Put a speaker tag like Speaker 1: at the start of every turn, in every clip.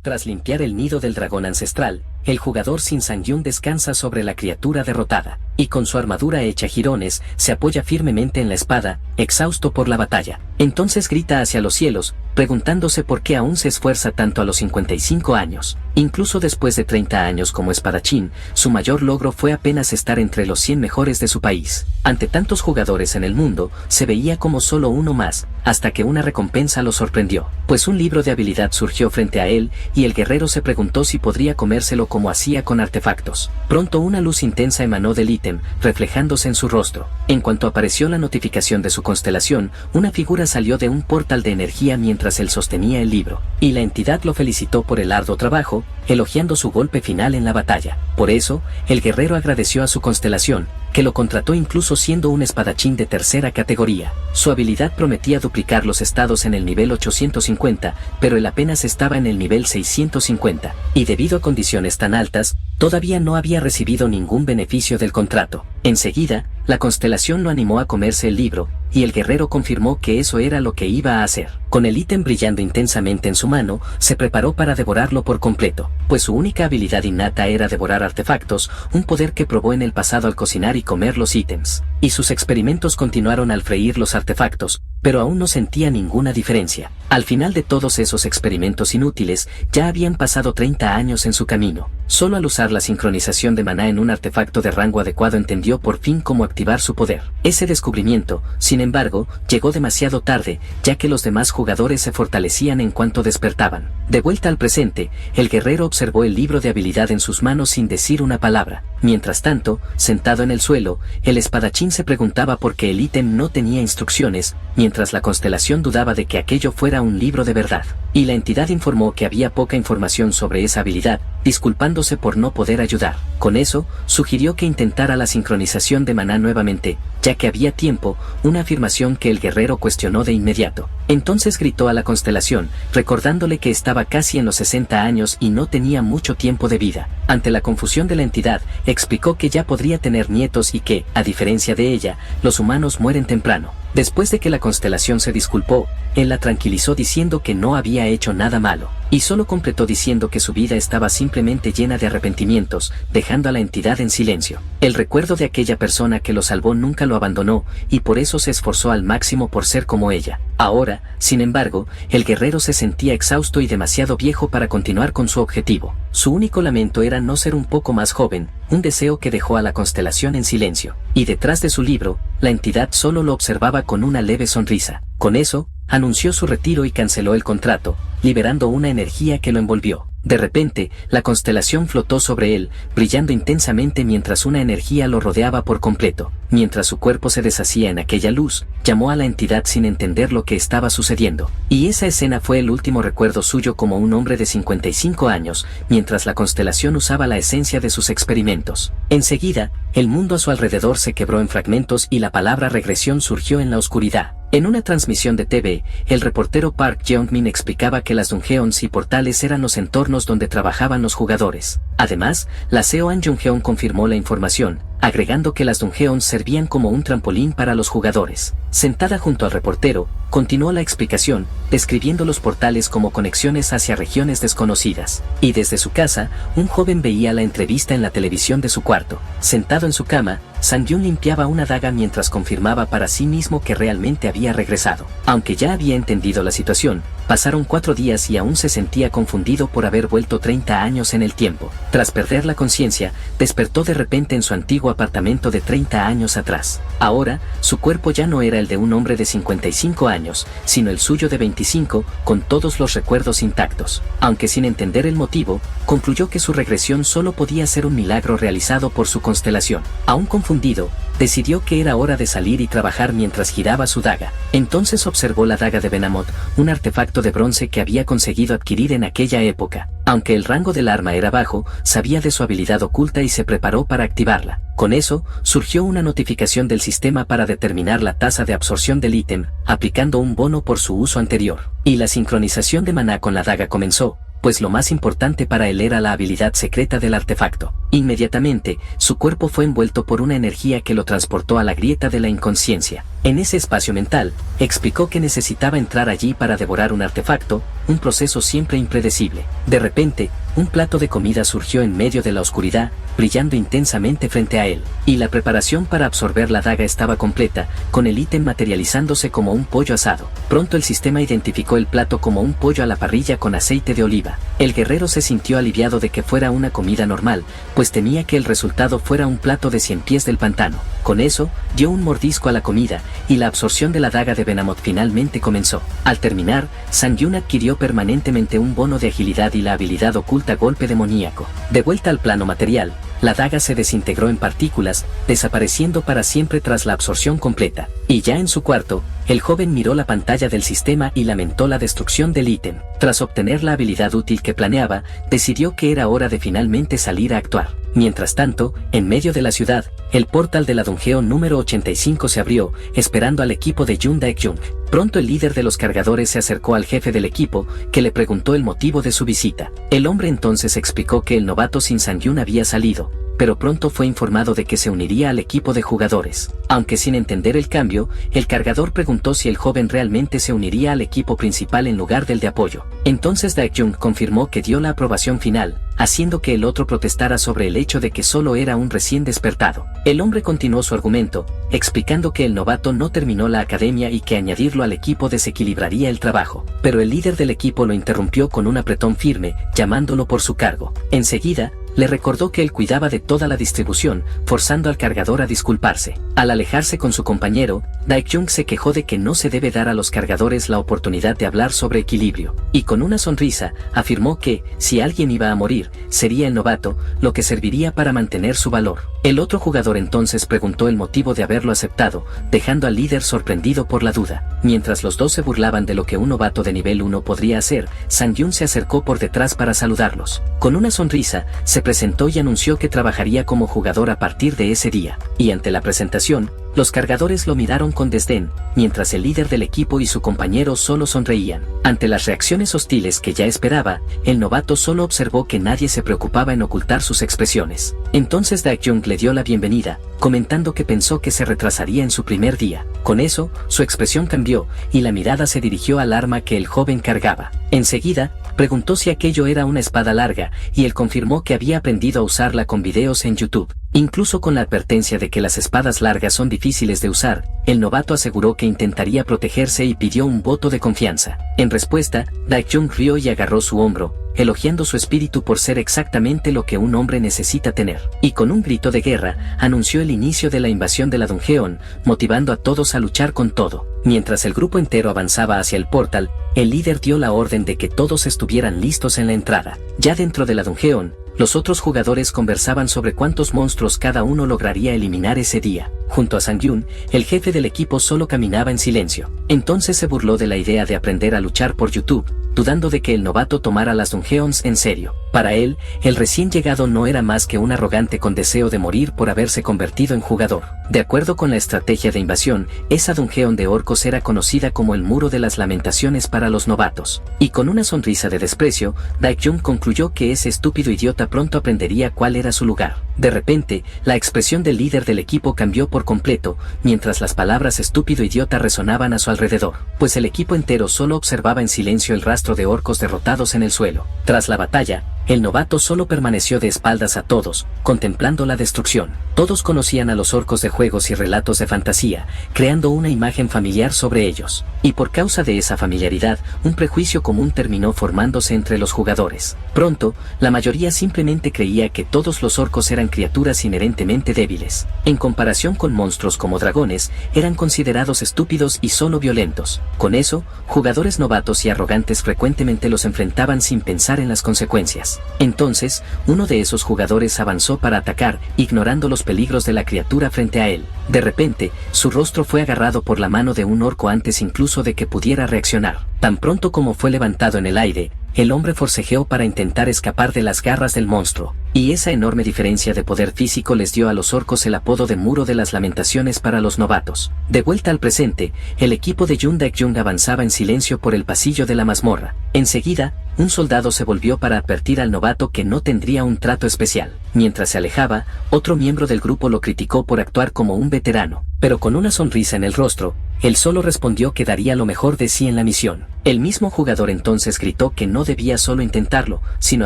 Speaker 1: Tras limpiar el nido del dragón ancestral, el jugador Shin Sang-yun descansa sobre la criatura derrotada, y con su armadura hecha jirones, se apoya firmemente en la espada, exhausto por la batalla. Entonces grita hacia los cielos, preguntándose por qué aún se esfuerza tanto a los 55 años. Incluso después de 30 años como espadachín, su mayor logro fue apenas estar entre los 100 mejores de su país. Ante tantos jugadores en el mundo, se veía como solo uno más, hasta que una recompensa lo sorprendió, pues un libro de habilidad surgió frente a él, y el guerrero se preguntó si podría comérselo como hacía con artefactos. Pronto una luz intensa emanó del ítem, reflejándose en su rostro. En cuanto apareció la notificación de su constelación, una figura salió de un portal de energía mientras él sostenía el libro, y la entidad lo felicitó por el arduo trabajo, elogiando su golpe final en la batalla. Por eso, el guerrero agradeció a su constelación, que lo contrató incluso siendo un espadachín de tercera categoría. Su habilidad prometía duplicar los estados en el nivel 850, pero él apenas estaba en el nivel 650, y debido a condiciones tan altas, todavía no había recibido ningún beneficio del contrato. Enseguida, la constelación lo animó a comerse el libro, y el guerrero confirmó que eso era lo que iba a hacer. Con el ítem brillando intensamente en su mano, se preparó para devorarlo por completo, pues su única habilidad innata era devorar artefactos, un poder que probó en el pasado al cocinar y comer los ítems. Y sus experimentos continuaron al freír los artefactos, pero aún no sentía ninguna diferencia. Al final de todos esos experimentos inútiles, ya habían pasado 30 años en su camino. Solo al usar la sincronización de maná en un artefacto de rango adecuado entendió por fin cómo activar su poder. Ese descubrimiento, sin embargo, llegó demasiado tarde, ya que los demás jugadores se fortalecían en cuanto despertaban. De vuelta al presente, el guerrero observó el libro de habilidad en sus manos sin decir una palabra. Mientras tanto, sentado en el suelo, el espadachín se preguntaba por qué el ítem no tenía instrucciones, mientras la constelación dudaba de que aquello fuera un libro de verdad. Y la entidad informó que había poca información sobre esa habilidad, disculpándose por no poder ayudar. Con eso, sugirió que intentara la sincronización de maná nuevamente, ya que había tiempo, una afirmación que el guerrero cuestionó de inmediato. Entonces gritó a la constelación, recordándole que estaba casi en los 60 años y no tenía mucho tiempo de vida. Ante la confusión de la entidad, explicó que ya podría tener nietos y que, a diferencia de ella, los humanos mueren temprano. Después de que la constelación se disculpó, él la tranquilizó diciendo que no había hecho nada malo, y solo completó diciendo que su vida estaba simplemente llena de arrepentimientos, dejando a la entidad en silencio. El recuerdo de aquella persona que lo salvó nunca lo abandonó, y por eso se esforzó al máximo por ser como ella. Ahora, sin embargo, el guerrero se sentía exhausto y demasiado viejo para continuar con su objetivo. Su único lamento era no ser un poco más joven, un deseo que dejó a la constelación en silencio, y detrás de su libro, la entidad solo lo observaba con una leve sonrisa. Con eso, anunció su retiro y canceló el contrato, liberando una energía que lo envolvió. De repente, la constelación flotó sobre él, brillando intensamente mientras una energía lo rodeaba por completo. Mientras su cuerpo se deshacía en aquella luz, llamó a la entidad sin entender lo que estaba sucediendo. Y esa escena fue el último recuerdo suyo como un hombre de 55 años, mientras la constelación usaba la esencia de sus experimentos. Enseguida, el mundo a su alrededor se quebró en fragmentos y la palabra regresión surgió en la oscuridad. En una transmisión de TV, el reportero Park Jeong-min explicaba que las dungeons y portales eran los entornos donde trabajaban los jugadores. Además, la CEO An Jung-heon confirmó la información, agregando que las dungeons servían como un trampolín para los jugadores. Sentada junto al reportero, continuó la explicación, describiendo los portales como conexiones hacia regiones desconocidas. Y desde su casa, un joven veía la entrevista en la televisión de su cuarto. Sentado en su cama, Sang-yun limpiaba una daga mientras confirmaba para sí mismo que realmente había regresado. Aunque ya había entendido la situación, pasaron 4 días y aún se sentía confundido por haber vuelto 30 años en el tiempo. Tras perder la conciencia, despertó de repente en su antiguo apartamento de 30 años atrás. Ahora, su cuerpo ya no era el de un hombre de 55 años, sino el suyo de 25, con todos los recuerdos intactos. Aunque sin entender el motivo, concluyó que su regresión solo podía ser un milagro realizado por su constelación. Aún confundido, decidió que era hora de salir y trabajar mientras giraba su daga. Entonces observó la daga de Benamot, un artefacto de bronce que había conseguido adquirir en aquella época. Aunque el rango del arma era bajo, sabía de su habilidad oculta y se preparó para activarla. Con eso, surgió una notificación del sistema para determinar la tasa de absorción del ítem, aplicando un bono por su uso anterior. Y la sincronización de maná con la daga comenzó, pues lo más importante para él era la habilidad secreta del artefacto. Inmediatamente, su cuerpo fue envuelto por una energía que lo transportó a la grieta de la inconsciencia. En ese espacio mental, explicó que necesitaba entrar allí para devorar un artefacto, un proceso siempre impredecible. De repente, un plato de comida surgió en medio de la oscuridad, brillando intensamente frente a él, y la preparación para absorber la daga estaba completa, con el ítem materializándose como un pollo asado. Pronto el sistema identificó el plato como un pollo a la parrilla con aceite de oliva. El guerrero se sintió aliviado de que fuera una comida normal, pues temía que el resultado fuera un plato de 100 pies del pantano. Con eso, dio un mordisco a la comida, y la absorción de la daga de Benamoth finalmente comenzó. Al terminar, Sang-Yun adquirió permanentemente un bono de agilidad y la habilidad oculta golpe demoníaco. De vuelta al plano material, la daga se desintegró en partículas, desapareciendo para siempre tras la absorción completa. Y ya en su cuarto, el joven miró la pantalla del sistema y lamentó la destrucción del ítem. Tras obtener la habilidad útil que planeaba, decidió que era hora de finalmente salir a actuar. Mientras tanto, en medio de la ciudad, el portal de la dungeon número 85 se abrió, esperando al equipo de Jun Dae-jung. Pronto el líder de los cargadores se acercó al jefe del equipo, que le preguntó el motivo de su visita. El hombre entonces explicó que el novato Shin Sang-yun había salido, pero pronto fue informado de que se uniría al equipo de jugadores. Aunque sin entender el cambio, el cargador preguntó si el joven realmente se uniría al equipo principal en lugar del de apoyo. Entonces Dae-jung confirmó que dio la aprobación final, haciendo que el otro protestara sobre el hecho de que solo era un recién despertado. El hombre continuó su argumento, explicando que el novato no terminó la academia y que añadirlo al equipo desequilibraría el trabajo. Pero el líder del equipo lo interrumpió con un apretón firme, llamándolo por su cargo. Enseguida, le recordó que él cuidaba de toda la distribución, forzando al cargador a disculparse. Al alejarse con su compañero, Dae-jung se quejó de que no se debe dar a los cargadores la oportunidad de hablar sobre equilibrio, y con una sonrisa, afirmó que, si alguien iba a morir, sería el novato, lo que serviría para mantener su valor. El otro jugador entonces preguntó el motivo de haberlo aceptado, dejando al líder sorprendido por la duda. Mientras los dos se burlaban de lo que un novato de nivel 1 podría hacer, Sang-yun se acercó por detrás para saludarlos. Con una sonrisa, se presentó y anunció que trabajaría como jugador a partir de ese día. Y ante la presentación, los cargadores lo miraron con desdén, mientras el líder del equipo y su compañero solo sonreían. Ante las reacciones hostiles que ya esperaba, el novato solo observó que nadie se preocupaba en ocultar sus expresiones. Entonces Dae-jung le dio la bienvenida, comentando que pensó que se retrasaría en su primer día. Con eso, su expresión cambió, y la mirada se dirigió al arma que el joven cargaba. Enseguida, preguntó si aquello era una espada larga, y él confirmó que había aprendido a usarla con videos en YouTube. Incluso con la advertencia de que las espadas largas son difíciles de usar, el novato aseguró que intentaría protegerse y pidió un voto de confianza. En respuesta, Dae-jung rió y agarró su hombro, elogiando su espíritu por ser exactamente lo que un hombre necesita tener. Y con un grito de guerra, anunció el inicio de la invasión de la dungeon, motivando a todos a luchar con todo. Mientras el grupo entero avanzaba hacia el portal, el líder dio la orden de que todos estuvieran listos en la entrada. Ya dentro de la dungeon, los otros jugadores conversaban sobre cuántos monstruos cada uno lograría eliminar ese día. Junto a Sang-yun, el jefe del equipo solo caminaba en silencio. Entonces se burló de la idea de aprender a luchar por YouTube, dudando de que el novato tomara las dungeons en serio. Para él, el recién llegado no era más que un arrogante con deseo de morir por haberse convertido en jugador. De acuerdo con la estrategia de invasión, esa dungeon de orcos era conocida como el Muro de las Lamentaciones para los novatos. Y con una sonrisa de desprecio, Dae-jung concluyó que ese estúpido idiota pronto aprendería cuál era su lugar. De repente, la expresión del líder del equipo cambió por completo, mientras las palabras estúpido idiota resonaban a su alrededor, pues el equipo entero solo observaba en silencio el rastro de orcos derrotados en el suelo. Tras la batalla, el novato solo permaneció de espaldas a todos, contemplando la destrucción. Todos conocían a los orcos de juegos y relatos de fantasía, creando una imagen familiar sobre ellos. Y por causa de esa familiaridad, un prejuicio común terminó formándose entre los jugadores. Pronto, la mayoría simplemente creía que todos los orcos eran criaturas inherentemente débiles. En comparación con monstruos como dragones, eran considerados estúpidos y solo violentos. Con eso, jugadores novatos y arrogantes frecuentemente los enfrentaban sin pensar en las consecuencias. Entonces, uno de esos jugadores avanzó para atacar, ignorando los peligros de la criatura frente a él. De repente, su rostro fue agarrado por la mano de un orco antes incluso de que pudiera reaccionar. Tan pronto como fue levantado en el aire, el hombre forcejeó para intentar escapar de las garras del monstruo, y esa enorme diferencia de poder físico les dio a los orcos el apodo de Muro de las Lamentaciones para los novatos. De vuelta al presente, el equipo de Jung Daek-jung avanzaba en silencio por el pasillo de la mazmorra. Enseguida, un soldado se volvió para advertir al novato que no tendría un trato especial. Mientras se alejaba, otro miembro del grupo lo criticó por actuar como un veterano, pero con una sonrisa en el rostro, él solo respondió que daría lo mejor de sí en la misión. El mismo jugador entonces gritó que no debía solo intentarlo, sino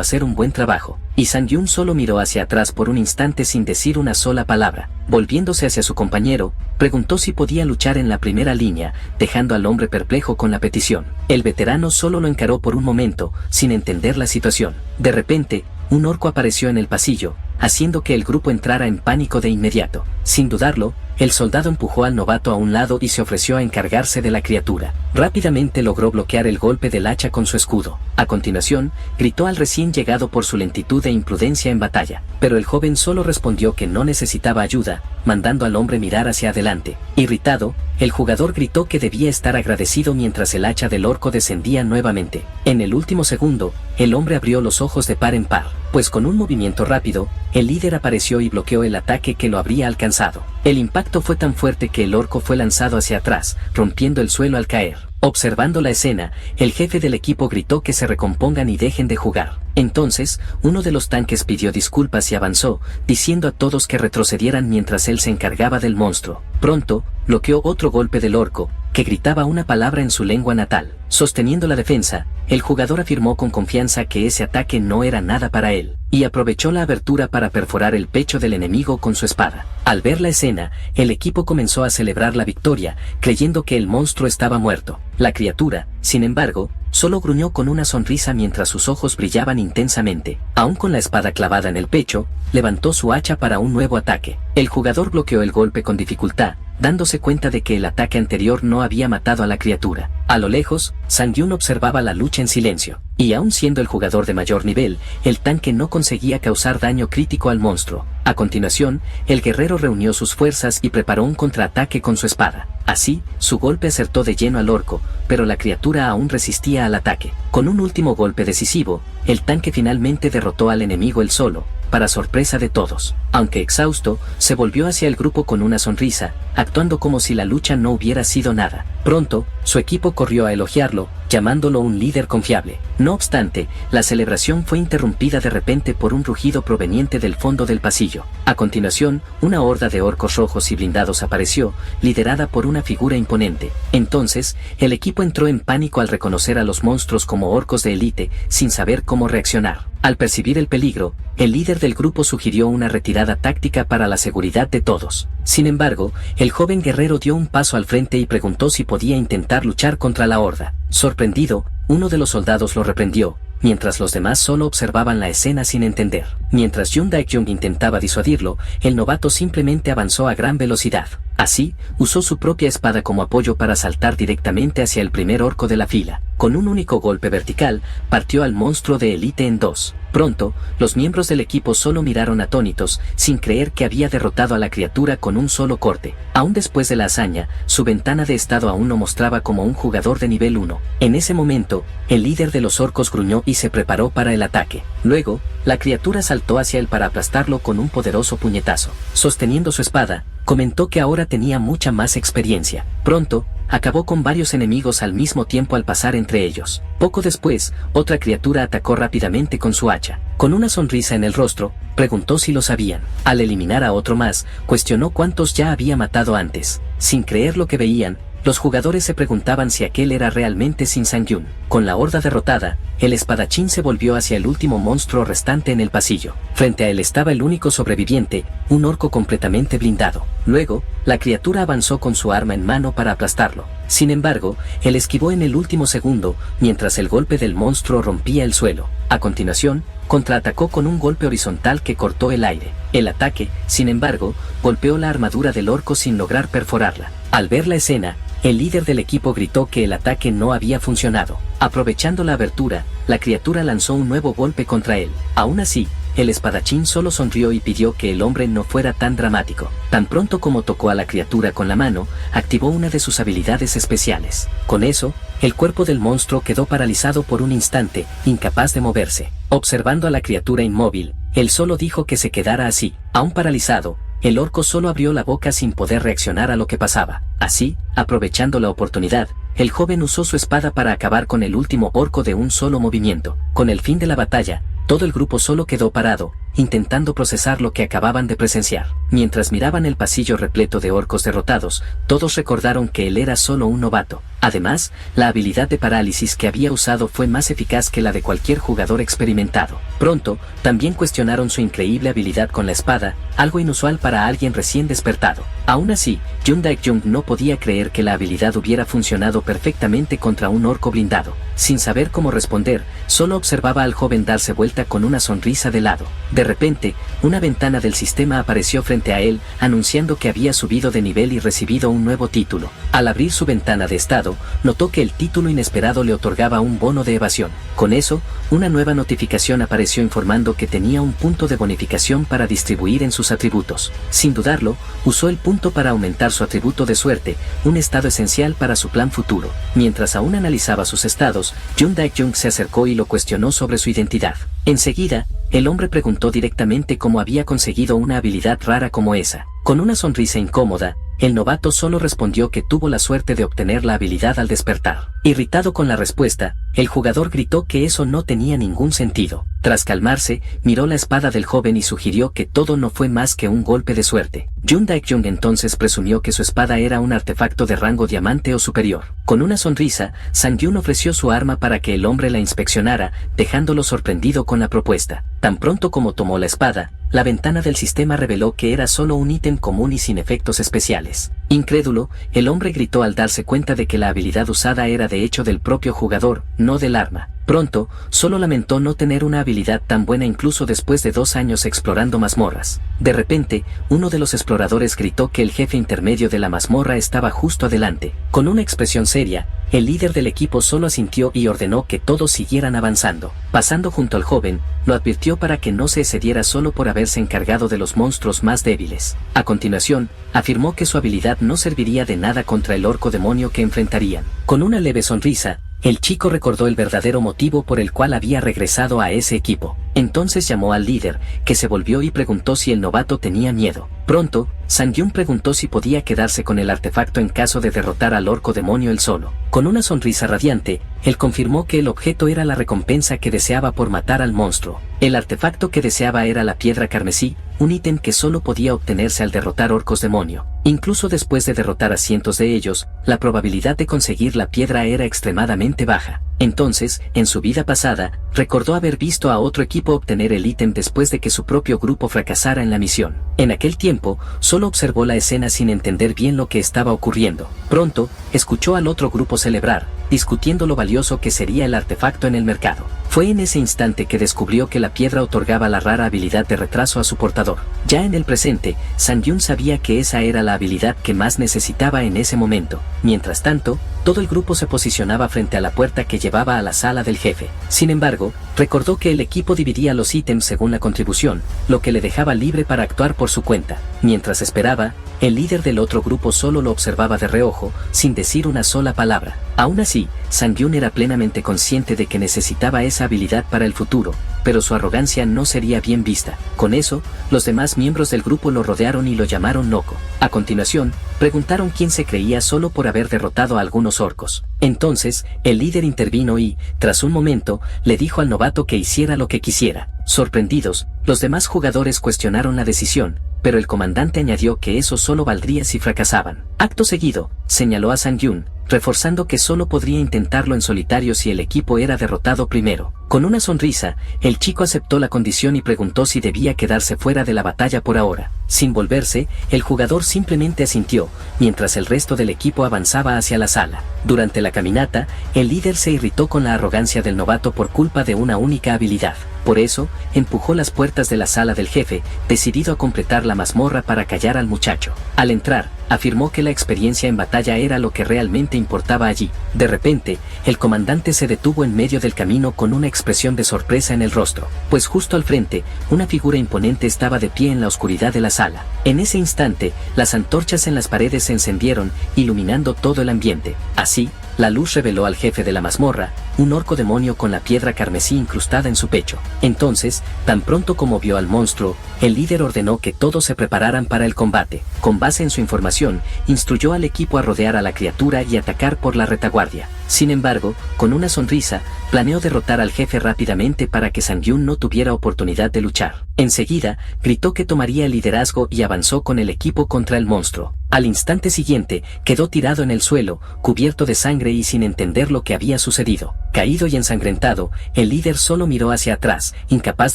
Speaker 1: hacer un buen trabajo, y Sang-Yun solo miró hacia atrás por un instante sin decir una sola palabra. Volviéndose hacia su compañero, preguntó si podía luchar en la primera línea, dejando al hombre perplejo con la petición. El veterano solo lo encaró por un momento, sin entender la situación. De repente, un orco apareció en el pasillo, haciendo que el grupo entrara en pánico de inmediato. Sin dudarlo, el soldado empujó al novato a un lado y se ofreció a encargarse de la criatura. Rápidamente logró bloquear el golpe del hacha con su escudo. A continuación, gritó al recién llegado por su lentitud e imprudencia en batalla, pero el joven solo respondió que no necesitaba ayuda, mandando al hombre mirar hacia adelante. Irritado, el jugador gritó que debía estar agradecido mientras el hacha del orco descendía nuevamente. En el último segundo, el hombre abrió los ojos de par en par, pues con un movimiento rápido, el líder apareció y bloqueó el ataque que lo habría alcanzado. El impacto fue tan fuerte que el orco fue lanzado hacia atrás, rompiendo el suelo al caer. Observando la escena, el jefe del equipo gritó que se recompongan y dejen de jugar. Entonces, uno de los tanques pidió disculpas y avanzó, diciendo a todos que retrocedieran mientras él se encargaba del monstruo. Pronto, bloqueó otro golpe del orco, que gritaba una palabra en su lengua natal. Sosteniendo la defensa, el jugador afirmó con confianza que ese ataque no era nada para él, y aprovechó la abertura para perforar el pecho del enemigo con su espada. Al ver la escena, el equipo comenzó a celebrar la victoria, creyendo que el monstruo estaba muerto. La criatura, sin embargo, solo gruñó con una sonrisa mientras sus ojos brillaban intensamente. Aún con la espada clavada en el pecho, levantó su hacha para un nuevo ataque. El jugador bloqueó el golpe con dificultad, dándose cuenta de que el ataque anterior no había matado a la criatura. A lo lejos, Sang-Yun observaba la lucha en silencio, y aun siendo el jugador de mayor nivel, el tanque no conseguía causar daño crítico al monstruo. A continuación, el guerrero reunió sus fuerzas y preparó un contraataque con su espada. Así, su golpe acertó de lleno al orco, pero la criatura aún resistía al ataque. Con un último golpe decisivo, el tanque finalmente derrotó al enemigo él solo, para sorpresa de todos. Aunque exhausto, se volvió hacia el grupo con una sonrisa, actuando como si la lucha no hubiera sido nada. Pronto, su equipo corrió a elogiarlo, llamándolo un líder confiable. No obstante, la celebración fue interrumpida de repente por un rugido proveniente del fondo del pasillo. A continuación, una horda de orcos rojos y blindados apareció, liderada por una figura imponente. Entonces, el equipo entró en pánico al reconocer a los monstruos como orcos de élite, sin saber cómo reaccionar. Al percibir el peligro, el líder del grupo sugirió una retirada táctica para la seguridad de todos. Sin embargo, el joven guerrero dio un paso al frente y preguntó si podía intentar luchar contra la horda. Sorprendido, uno de los soldados lo reprendió, mientras los demás solo observaban la escena sin entender. Mientras Jung Daek-jung intentaba disuadirlo, el novato simplemente avanzó a gran velocidad. Así, usó su propia espada como apoyo para saltar directamente hacia el primer orco de la fila. Con un único golpe vertical, partió al monstruo de élite en dos. Pronto, los miembros del equipo solo miraron atónitos, sin creer que había derrotado a la criatura con un solo corte. Aún después de la hazaña, su ventana de estado aún lo mostraba como un jugador de nivel 1. En ese momento, el líder de los orcos gruñó y se preparó para el ataque. Luego, la criatura saltó hacia él para aplastarlo con un poderoso puñetazo. Sosteniendo su espada, comentó que ahora tenía mucha más experiencia. Pronto, acabó con varios enemigos al mismo tiempo al pasar entre ellos. Poco después, otra criatura atacó rápidamente con su hacha. Con una sonrisa en el rostro, preguntó si lo sabían. Al eliminar a otro más, cuestionó cuántos ya había matado antes. Sin creer lo que veían, los jugadores se preguntaban si aquel era realmente Shin Sang-yun. Con la horda derrotada, el espadachín se volvió hacia el último monstruo restante en el pasillo. Frente a él estaba el único sobreviviente, un orco completamente blindado. Luego, la criatura avanzó con su arma en mano para aplastarlo. Sin embargo, él esquivó en el último segundo, mientras el golpe del monstruo rompía el suelo. A continuación, contraatacó con un golpe horizontal que cortó el aire. El ataque, sin embargo, golpeó la armadura del orco sin lograr perforarla. Al ver la escena, el líder del equipo gritó que el ataque no había funcionado. Aprovechando la abertura, la criatura lanzó un nuevo golpe contra él. Aún así, el espadachín solo sonrió y pidió que el hombre no fuera tan dramático. Tan pronto como tocó a la criatura con la mano, activó una de sus habilidades especiales. Con eso, el cuerpo del monstruo quedó paralizado por un instante, incapaz de moverse. Observando a la criatura inmóvil, él solo dijo que se quedara así. Aún paralizado, el orco solo abrió la boca sin poder reaccionar a lo que pasaba. Así, aprovechando la oportunidad, el joven usó su espada para acabar con el último orco de un solo movimiento. Con el fin de la batalla, todo el grupo solo quedó parado, intentando procesar lo que acababan de presenciar. Mientras miraban el pasillo repleto de orcos derrotados, todos recordaron que él era solo un novato. Además, la habilidad de parálisis que había usado fue más eficaz que la de cualquier jugador experimentado. Pronto, también cuestionaron su increíble habilidad con la espada, algo inusual para alguien recién despertado. Aún así, Jung Dae-jung no podía creer que la habilidad hubiera funcionado perfectamente contra un orco blindado. Sin saber cómo responder, solo observaba al joven darse vuelta con una sonrisa de lado. De repente, una ventana del sistema apareció frente a él, anunciando que había subido de nivel y recibido un nuevo título. Al abrir su ventana de estado, notó que el título inesperado le otorgaba un bono de evasión. Con eso, una nueva notificación apareció informando que tenía un punto de bonificación para distribuir en sus atributos. Sin dudarlo, usó el punto para aumentar su atributo de suerte, un estado esencial para su plan futuro. Mientras aún analizaba sus estados, Jung Dae-jung se acercó y lo cuestionó sobre su identidad. Enseguida, el hombre preguntó directamente cómo había conseguido una habilidad rara como esa. Con una sonrisa incómoda, el novato solo respondió que tuvo la suerte de obtener la habilidad al despertar. Irritado con la respuesta, el jugador gritó que eso no tenía ningún sentido. Tras calmarse, miró la espada del joven y sugirió que todo no fue más que un golpe de suerte. Jung Dae-jung entonces presumió que su espada era un artefacto de rango diamante o superior. Con una sonrisa, Sang-Yun ofreció su arma para que el hombre la inspeccionara, dejándolo sorprendido con la propuesta. Tan pronto como tomó la espada, la ventana del sistema reveló que era solo un ítem común y sin efectos especiales. Incrédulo, el hombre gritó al darse cuenta de que la habilidad usada era de hecho del propio jugador, no del arma. Pronto, solo lamentó no tener una habilidad tan buena incluso después de 2 años explorando mazmorras. De repente, uno de los exploradores gritó que el jefe intermedio de la mazmorra estaba justo adelante. Con una expresión seria, el líder del equipo solo asintió y ordenó que todos siguieran avanzando. Pasando junto al joven, lo advirtió para que no se excediera solo por haberse encargado de los monstruos más débiles. A continuación, afirmó que su habilidad no serviría de nada contra el orco demonio que enfrentarían. Con una leve sonrisa, el chico recordó el verdadero motivo por el cual había regresado a ese equipo. Entonces llamó al líder, que se volvió y preguntó si el novato tenía miedo. Pronto, Sang-Yun preguntó si podía quedarse con el artefacto en caso de derrotar al orco demonio él solo. Con una sonrisa radiante, él confirmó que el objeto era la recompensa que deseaba por matar al monstruo. El artefacto que deseaba era la piedra carmesí, un ítem que solo podía obtenerse al derrotar orcos demonio. Incluso después de derrotar a cientos de ellos, la probabilidad de conseguir la piedra era extremadamente baja. Entonces, en su vida pasada, recordó haber visto a otro equipo obtener el ítem después de que su propio grupo fracasara en la misión. En aquel tiempo, solo observó la escena sin entender bien lo que estaba ocurriendo. Pronto, escuchó al otro grupo celebrar, discutiendo lo valioso que sería el artefacto en el mercado. Fue en ese instante que descubrió que la piedra otorgaba la rara habilidad de retraso a su portador. Ya en el presente, Sang-Yun sabía que esa era la habilidad que más necesitaba en ese momento. Mientras tanto, todo el grupo se posicionaba frente a la puerta que llevaba a la sala del jefe. Sin embargo, recordó que el equipo dividía los ítems según la contribución, lo que le dejaba libre para actuar por su cuenta. Mientras esperaba, el líder del otro grupo solo lo observaba de reojo, sin decir una sola palabra. Aún así, Sang-Yun era plenamente consciente de que necesitaba esa habilidad para el futuro, pero su arrogancia no sería bien vista. Con eso, los demás miembros del grupo lo rodearon y lo llamaron loco. A continuación, preguntaron quién se creía solo por haber derrotado a algunos orcos. Entonces, el líder intervino y, tras un momento, le dijo al novato que hiciera lo que quisiera. Sorprendidos, los demás jugadores cuestionaron la decisión, pero el comandante añadió que eso solo valdría si fracasaban. Acto seguido, señaló a Sang-Yun, reforzando que solo podría intentarlo en solitario si el equipo era derrotado primero. Con una sonrisa, el chico aceptó la condición y preguntó si debía quedarse fuera de la batalla por ahora. Sin volverse, el jugador simplemente asintió, mientras el resto del equipo avanzaba hacia la sala. Durante la caminata, el líder se irritó con la arrogancia del novato por culpa de una única habilidad. Por eso, empujó las puertas de la sala del jefe, decidido a completar la mazmorra para callar al muchacho. Al entrar, afirmó que la experiencia en batalla era lo que realmente importaba allí. De repente, el comandante se detuvo en medio del camino con una expresión de sorpresa en el rostro, pues justo al frente, una figura imponente estaba de pie en la oscuridad de la sala. En ese instante, las antorchas en las paredes se encendieron, iluminando todo el ambiente. Así, la luz reveló al jefe de la mazmorra, un orco demonio con la piedra carmesí incrustada en su pecho. Entonces, tan pronto como vio al monstruo, el líder ordenó que todos se prepararan para el combate. Con base en su información, instruyó al equipo a rodear a la criatura y atacar por la retaguardia. Sin embargo, con una sonrisa, planeó derrotar al jefe rápidamente para que Sang-Yun no tuviera oportunidad de luchar. Enseguida, gritó que tomaría el liderazgo y avanzó con el equipo contra el monstruo. Al instante siguiente, quedó tirado en el suelo, cubierto de sangre y sin entender lo que había sucedido. Caído y ensangrentado, el líder solo miró hacia atrás, incapaz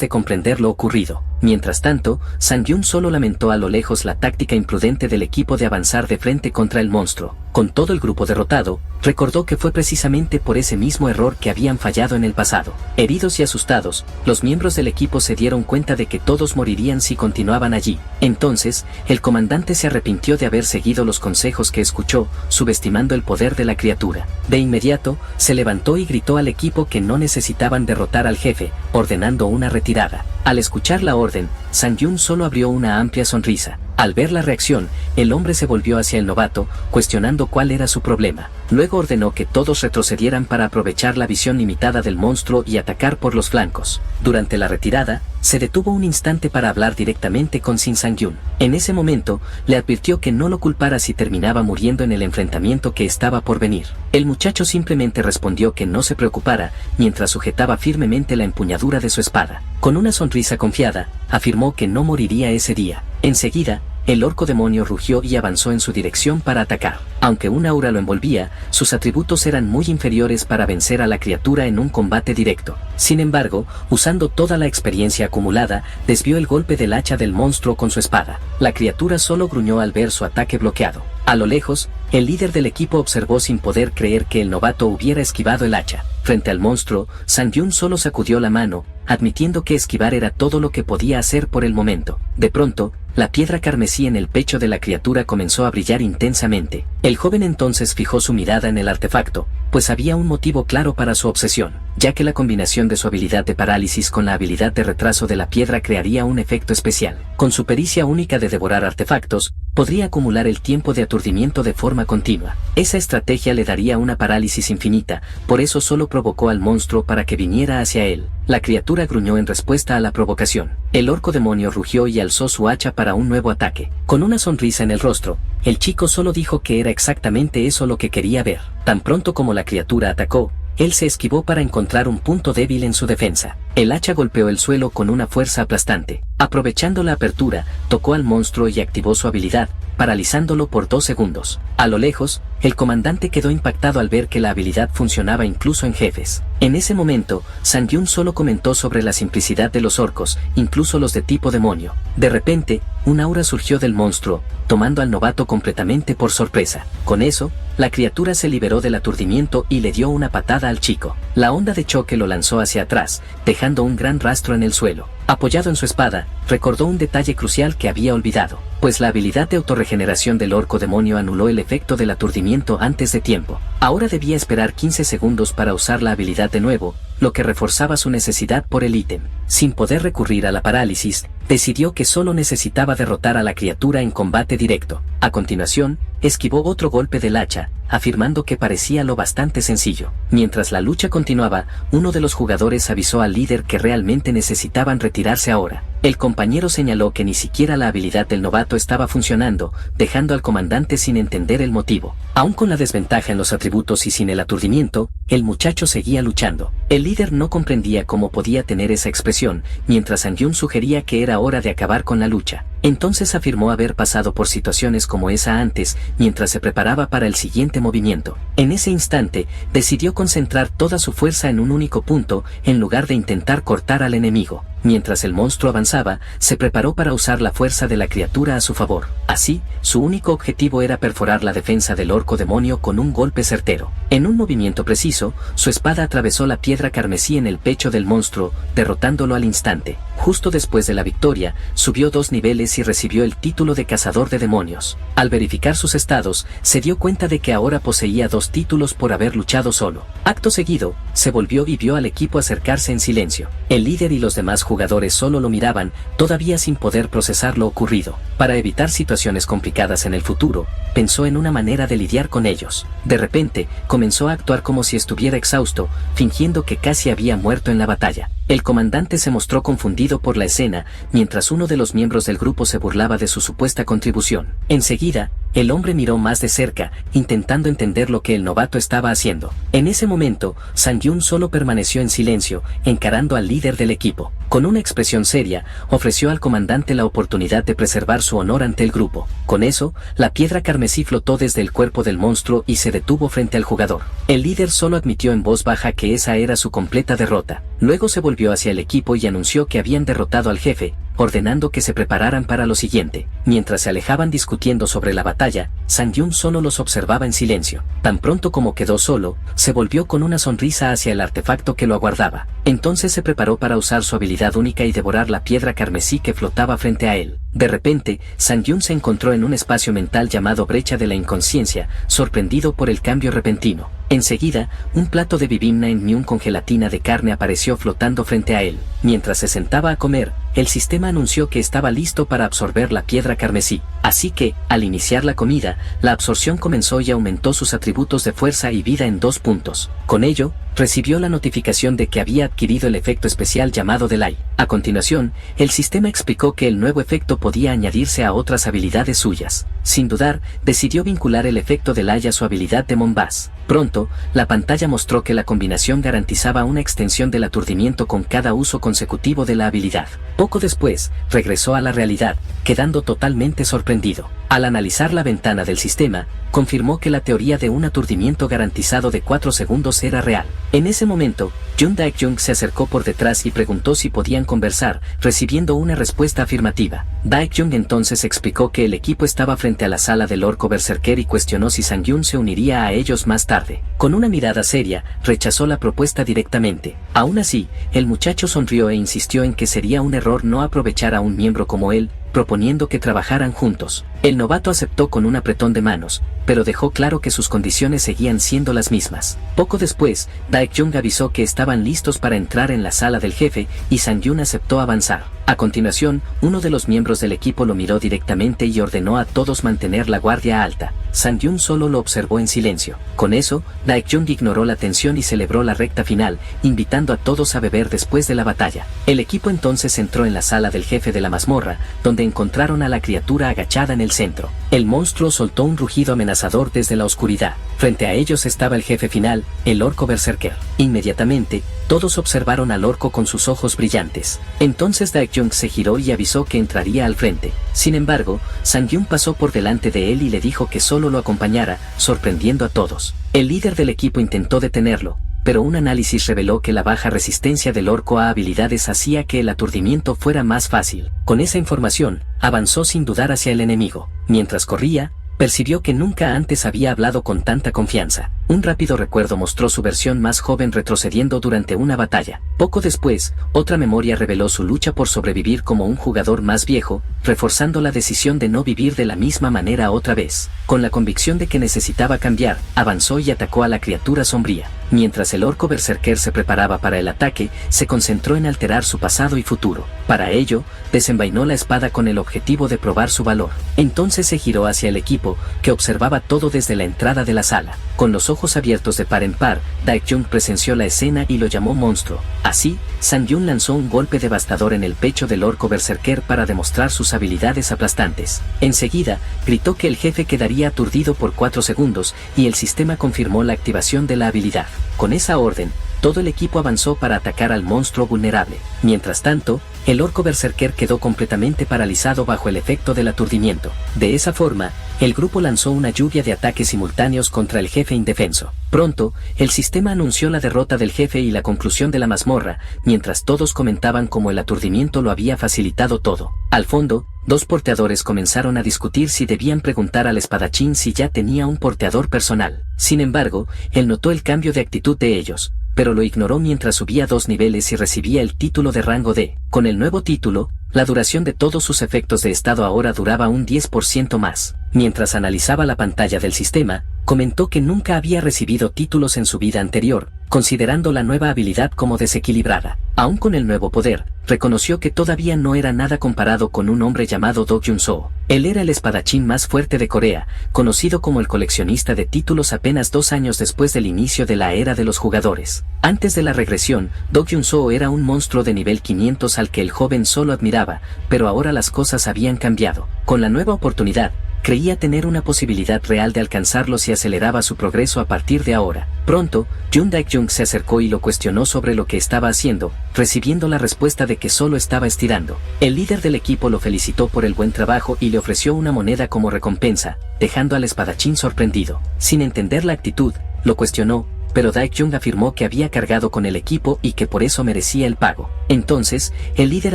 Speaker 1: de comprender lo ocurrido. Mientras tanto, Sang-Yun solo lamentó a lo lejos la táctica imprudente del equipo de avanzar de frente contra el monstruo. Con todo el grupo derrotado, recordó que fue precisamente por ese mismo error que habían fallado en el pasado. Heridos y asustados, los miembros del equipo se dieron cuenta de que todos morirían si continuaban allí. Entonces, el comandante se arrepintió de haber seguido los consejos que escuchó, subestimando el poder de la criatura. De inmediato, se levantó y gritó al equipo que no necesitaban derrotar al jefe, ordenando una retirada. Al escuchar la orden, Sang-Yun solo abrió una amplia sonrisa. Al ver la reacción, el hombre se volvió hacia el novato, cuestionando cuál era su problema. Luego ordenó que todos retrocedieran para aprovechar la visión limitada del monstruo y atacar por los flancos. Durante la retirada, se detuvo un instante para hablar directamente con Shin Sang-Yun. En ese momento, le advirtió que no lo culpara si terminaba muriendo en el enfrentamiento que estaba por venir. El muchacho simplemente respondió que no se preocupara, mientras sujetaba firmemente la empuñadura de su espada. Con una sonrisa confiada, afirmó que no moriría ese día. Enseguida, el orco demonio rugió y avanzó en su dirección para atacar. Aunque un aura lo envolvía, sus atributos eran muy inferiores para vencer a la criatura en un combate directo. Sin embargo, usando toda la experiencia acumulada, desvió el golpe del hacha del monstruo con su espada. La criatura solo gruñó al ver su ataque bloqueado. A lo lejos, el líder del equipo observó sin poder creer que el novato hubiera esquivado el hacha. Frente al monstruo, Sang-Yun solo sacudió la mano, admitiendo que esquivar era todo lo que podía hacer por el momento. De pronto, la piedra carmesí en el pecho de la criatura comenzó a brillar intensamente. El joven entonces fijó su mirada en el artefacto, pues había un motivo claro para su obsesión, ya que la combinación de su habilidad de parálisis con la habilidad de retraso de la piedra crearía un efecto especial. Con su pericia única de devorar artefactos, podría acumular el tiempo de aturdimiento de forma continua. Esa estrategia le daría una parálisis infinita, por eso solo provocó al monstruo para que viniera hacia él. La criatura gruñó en respuesta a la provocación. El orco demonio rugió y alzó su hacha para un nuevo ataque. Con una sonrisa en el rostro, el chico solo dijo que era exactamente eso lo que quería ver. Tan pronto como la criatura atacó, él se esquivó para encontrar un punto débil en su defensa. El hacha golpeó el suelo con una fuerza aplastante. Aprovechando la apertura, tocó al monstruo y activó su habilidad, paralizándolo por 2 segundos. A lo lejos, el comandante quedó impactado al ver que la habilidad funcionaba incluso en jefes. En ese momento, Sang-Yun solo comentó sobre la simplicidad de los orcos, incluso los de tipo demonio. De repente, un aura surgió del monstruo, tomando al novato completamente por sorpresa. Con eso, la criatura se liberó del aturdimiento y le dio una patada al chico. La onda de choque lo lanzó hacia atrás, dejando un gran rastro en el suelo. Apoyado en su espada, recordó un detalle crucial que había olvidado, pues la habilidad de autorregeneración del orco demonio anuló el efecto del aturdimiento antes de tiempo. Ahora debía esperar 15 segundos para usar la habilidad de nuevo, lo que reforzaba su necesidad por el ítem. Sin poder recurrir a la parálisis, decidió que solo necesitaba derrotar a la criatura en combate directo. A continuación, esquivó otro golpe del hacha, afirmando que parecía lo bastante sencillo. Mientras la lucha continuaba, uno de los jugadores avisó al líder que realmente necesitaban retirarse ahora. El compañero señaló que ni siquiera la habilidad del novato estaba funcionando, dejando al comandante sin entender el motivo. Aún con la desventaja en los atributos y sin el aturdimiento, el muchacho seguía luchando. El líder no comprendía cómo podía tener esa expresión, mientras Sang-Yun sugería que era hora de acabar con la lucha. Entonces afirmó haber pasado por situaciones como esa antes, mientras se preparaba para el siguiente movimiento. En ese instante, decidió concentrar toda su fuerza en un único punto, en lugar de intentar cortar al enemigo. Mientras el monstruo avanzaba, se preparó para usar la fuerza de la criatura a su favor. Así, su único objetivo era perforar la defensa del orco demonio con un golpe certero. En un movimiento preciso, su espada atravesó la piedra carmesí en el pecho del monstruo, derrotándolo al instante. Justo después de la victoria, subió 2 niveles y recibió el título de cazador de demonios. Al verificar sus estados, se dio cuenta de que ahora poseía 2 títulos por haber luchado solo. Acto seguido, se volvió y vio al equipo acercarse en silencio. El líder y los demás jugadores solo lo miraban, todavía sin poder procesar lo ocurrido. Para evitar situaciones complicadas en el futuro, pensó en una manera de lidiar con ellos. De repente, comenzó a actuar como si estuviera exhausto, fingiendo que casi había muerto en la batalla. El comandante se mostró confundido por la escena, mientras uno de los miembros del grupo se burlaba de su supuesta contribución. Enseguida, el hombre miró más de cerca, intentando entender lo que el novato estaba haciendo. En ese momento, Sang-Yun solo permaneció en silencio, encarando al líder del equipo. Con una expresión seria, ofreció al comandante la oportunidad de preservar su honor ante el grupo. Con eso, la piedra carmesí flotó desde el cuerpo del monstruo y se detuvo frente al jugador. El líder solo admitió en voz baja que esa era su completa derrota. Luego se volvió hacia el equipo y anunció que habían derrotado al jefe, ordenando que se prepararan para lo siguiente. Mientras se alejaban discutiendo sobre la batalla, Sang-Yun solo los observaba en silencio. Tan pronto como quedó solo, se volvió con una sonrisa hacia el artefacto que lo aguardaba. Entonces se preparó para usar su habilidad única y devorar la piedra carmesí que flotaba frente a él. De repente, Sang-Yun se encontró en un espacio mental llamado brecha de la inconsciencia, sorprendido por el cambio repentino. Enseguida, un plato de bibimna en myun con gelatina de carne apareció flotando frente a él. Mientras se sentaba a comer, el sistema anunció que estaba listo para absorber la piedra carmesí. Así que, al iniciar la comida, la absorción comenzó y aumentó sus atributos de fuerza y vida en 2 puntos. Con ello, recibió la notificación de que había adquirido el efecto especial llamado Delay. A continuación, el sistema explicó que el nuevo efecto podía añadirse a otras habilidades suyas. Sin dudar, decidió vincular el efecto Delay a su habilidad de Monbass. Pronto, la pantalla mostró que la combinación garantizaba una extensión del aturdimiento con cada uso consecutivo de la habilidad. Poco después, regresó a la realidad, quedando totalmente sorprendido. Al analizar la ventana del sistema, confirmó que la teoría de un aturdimiento garantizado de 4 segundos era real. En ese momento, Jun Daek-jung se acercó por detrás y preguntó si podían conversar, recibiendo una respuesta afirmativa. Daek-jung entonces explicó que el equipo estaba frente a la sala del orco berserker y cuestionó si Sang-Yun se uniría a ellos más tarde. Con una mirada seria, rechazó la propuesta directamente. Aún así, el muchacho sonrió e insistió en que sería un error no aprovechar a un miembro como él, proponiendo que trabajaran juntos. El novato aceptó con un apretón de manos, pero dejó claro que sus condiciones seguían siendo las mismas. Poco después, Daek-jung avisó que estaban listos para entrar en la sala del jefe y Sang-Yun aceptó avanzar. A continuación, uno de los miembros del equipo lo miró directamente y ordenó a todos mantener la guardia alta. Sang-Yun solo lo observó en silencio. Con eso, Daek-jung ignoró la tensión y celebró la recta final, invitando a todos a beber después de la batalla. El equipo entonces entró en la sala del jefe de la mazmorra, donde encontraron a la criatura agachada en el centro. El monstruo soltó un rugido amenazador desde la oscuridad. Frente a ellos estaba el jefe final, el orco berserker. Inmediatamente, todos observaron al orco con sus ojos brillantes. Entonces Daek-jung se giró y avisó que entraría al frente. Sin embargo, Sang-Yun pasó por delante de él y le dijo que solo lo acompañara, sorprendiendo a todos. El líder del equipo intentó detenerlo, pero un análisis reveló que la baja resistencia del orco a habilidades hacía que el aturdimiento fuera más fácil. Con esa información, avanzó sin dudar hacia el enemigo. Mientras corría, percibió que nunca antes había hablado con tanta confianza. Un rápido recuerdo mostró su versión más joven retrocediendo durante una batalla. Poco después, otra memoria reveló su lucha por sobrevivir como un jugador más viejo, reforzando la decisión de no vivir de la misma manera otra vez. Con la convicción de que necesitaba cambiar, avanzó y atacó a la criatura sombría. Mientras el orco berserker se preparaba para el ataque, se concentró en alterar su pasado y futuro. Para ello, desenvainó la espada con el objetivo de probar su valor. Entonces se giró hacia el equipo, que observaba todo desde la entrada de la sala. Con los ojos abiertos de par en par, Daek-jung presenció la escena y lo llamó monstruo. Así, Sang-Yun lanzó un golpe devastador en el pecho del orco berserker para demostrar sus habilidades aplastantes. Enseguida, gritó que el jefe quedaría aturdido por 4 segundos, y el sistema confirmó la activación de la habilidad. Con esa orden, Todo el equipo avanzó para atacar al monstruo vulnerable. Mientras tanto, el orco berserker quedó completamente paralizado bajo el efecto del aturdimiento. De esa forma, el grupo lanzó una lluvia de ataques simultáneos contra el jefe indefenso. Pronto, el sistema anunció la derrota del jefe y la conclusión de la mazmorra, mientras todos comentaban cómo el aturdimiento lo había facilitado todo. Al fondo, dos porteadores comenzaron a discutir si debían preguntar al espadachín si ya tenía un porteador personal. Sin embargo, él notó el cambio de actitud de ellos, pero lo ignoró mientras subía 2 niveles y recibía el título de rango D. Con el nuevo título, la duración de todos sus efectos de estado ahora duraba un 10% más. Mientras analizaba la pantalla del sistema, comentó que nunca había recibido títulos en su vida anterior, considerando la nueva habilidad como desequilibrada. Aún con el nuevo poder, reconoció que todavía no era nada comparado con un hombre llamado Do Kyun-soo. Él era el espadachín más fuerte de Corea, conocido como el coleccionista de títulos apenas 2 años después del inicio de la era de los jugadores. Antes de la regresión, Do Kyun-soo era un monstruo de nivel 500 al que el joven solo admiraba, pero ahora las cosas habían cambiado. Con la nueva oportunidad, creía tener una posibilidad real de alcanzarlo si aceleraba su progreso a partir de ahora. Pronto, Jung Dae-jung se acercó y lo cuestionó sobre lo que estaba haciendo, recibiendo la respuesta de que solo estaba estirando. El líder del equipo lo felicitó por el buen trabajo y le ofreció una moneda como recompensa, dejando al espadachín sorprendido. Sin entender la actitud, lo cuestionó, pero Dae-jung afirmó que había cargado con el equipo y que por eso merecía el pago. Entonces, el líder